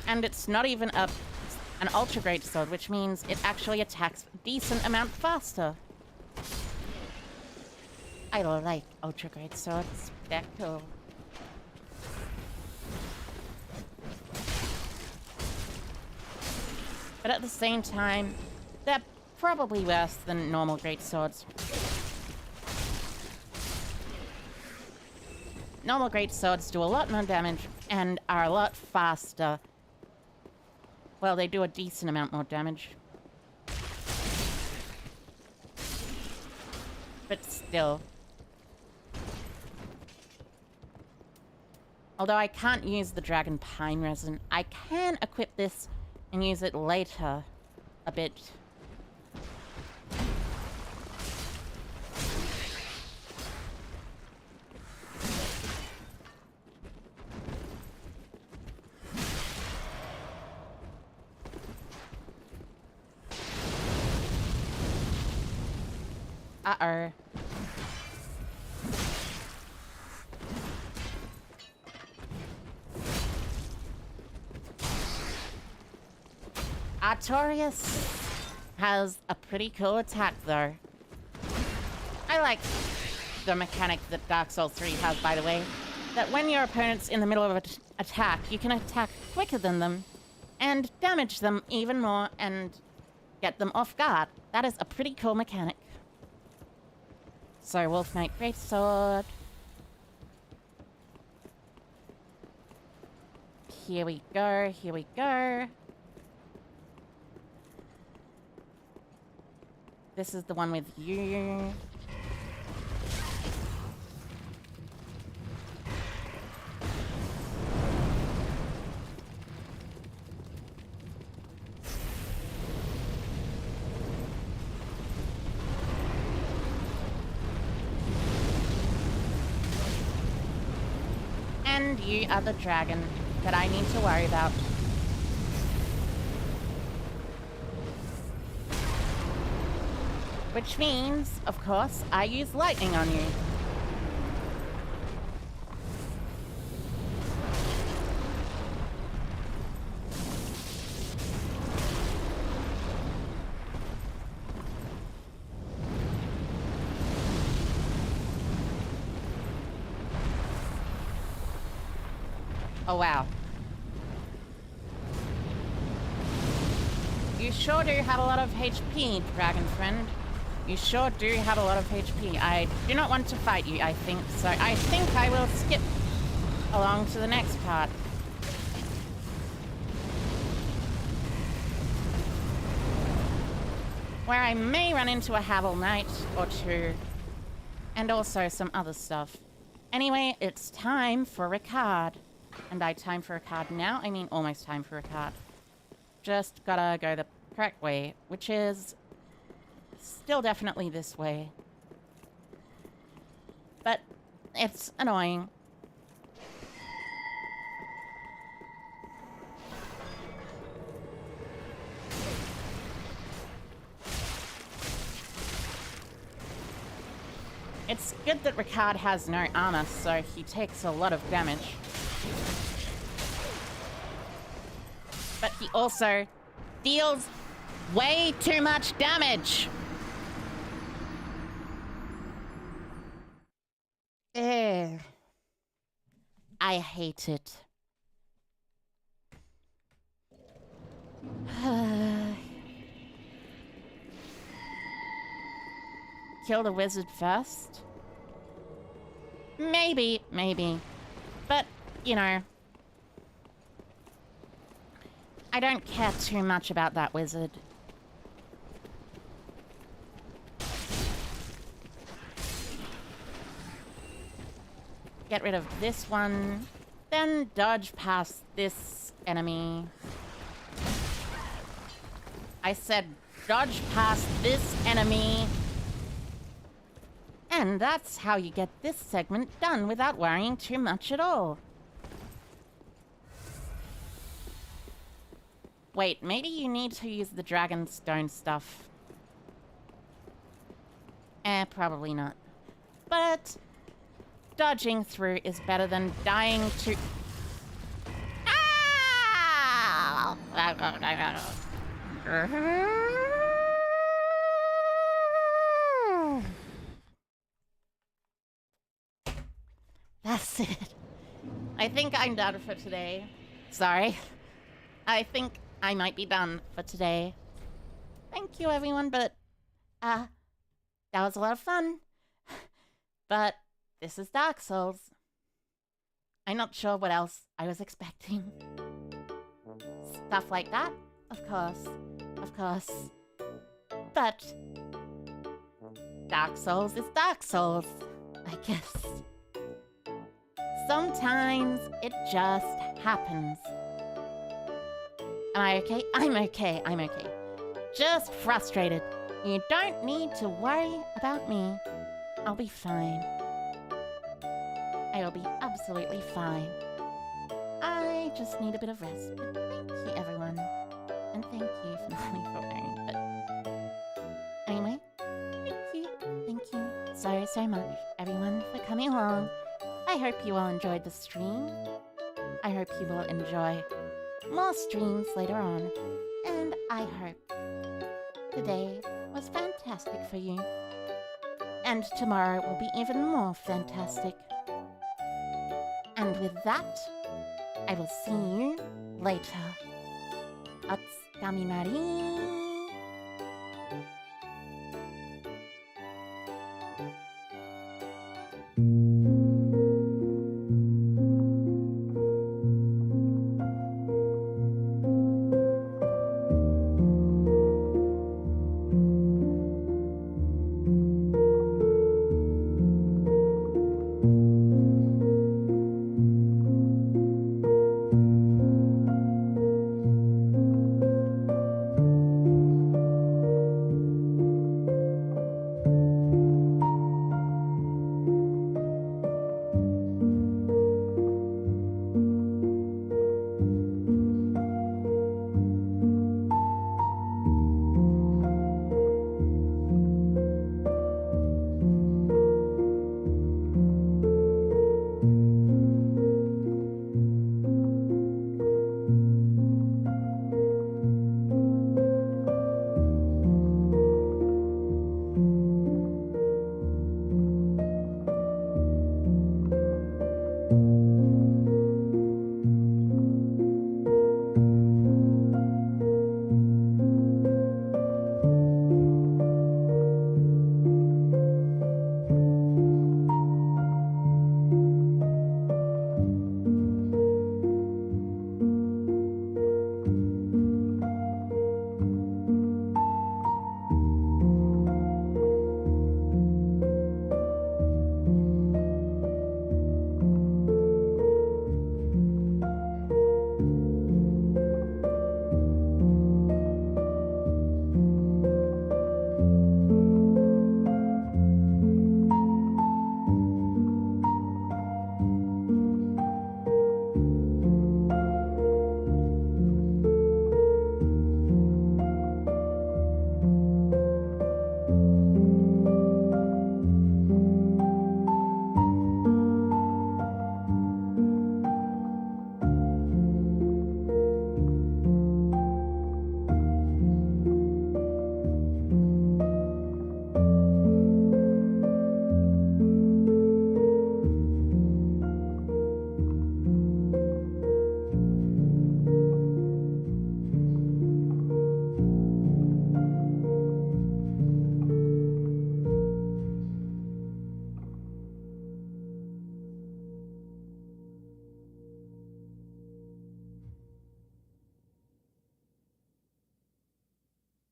Speaker 1: And it's not even an ultra great sword, which means it actually attacks a decent amount faster. I like ultra great swords. They're cool. But at the same time, they're probably worse than normal great swords. Normal great swords do a lot more damage and are a lot faster. Well, they do a decent amount more damage. But still. Although I can't use the dragon pine resin, I can equip this and use it later a bit. Uh-oh. Artorias has a pretty cool attack, though. I like the mechanic that Dark Souls 3 has, by the way. That when your opponent's in the middle of an attack, you can attack quicker than them and damage them even more and get them off guard. That is a pretty cool mechanic. So, Wolf Knight Greatsword. Here we go, here we go. This is the one with you. And you are the dragon that I need to worry about. Which means, of course, I use lightning on you. Oh, wow. You sure do have a lot of HP, dragon friend. You sure do have a lot of HP. I do not want to fight you, I think, so I think I will skip along to the next part. Where I may run into a Havel Knight or two. And also some other stuff. Anyway, it's time for Ricard. And by time for Ricard now, I mean almost time for Ricard. Just gotta go the correct way, which is still definitely this way. But it's annoying. It's good that Ricard has no armor, so he takes a lot of damage. But he also deals way too much damage. Ugh. I hate it. Kill the wizard first? Maybe. But, you know, I don't care too much about that wizard. Get rid of this one, then dodge past this enemy. I said dodge past this enemy. And that's how you get this segment done without worrying too much at all. Wait, maybe you need to use the Dragonstone stuff. Probably not. But dodging through is better than dying to... Ah! That's it. I think I'm done for today. Sorry. I think I might be done for today. Thank you, everyone, but, that was a lot of fun. But this is Dark Souls. I'm not sure what else I was expecting. Stuff like that? Of course. Of course. But Dark Souls is Dark Souls, I guess. Sometimes it just happens. Am I okay? I'm okay. Just frustrated. You don't need to worry about me. I'll be fine. I will be absolutely fine. I just need a bit of rest. But thank you, everyone. And thank you finally for wearing. But anyway, thank you so much, everyone, for coming along. I hope you all enjoyed the stream. I hope you will enjoy more streams later on. And I hope today was fantastic for you. And tomorrow will be even more fantastic. And with that, I will see you later. Otsukaminari.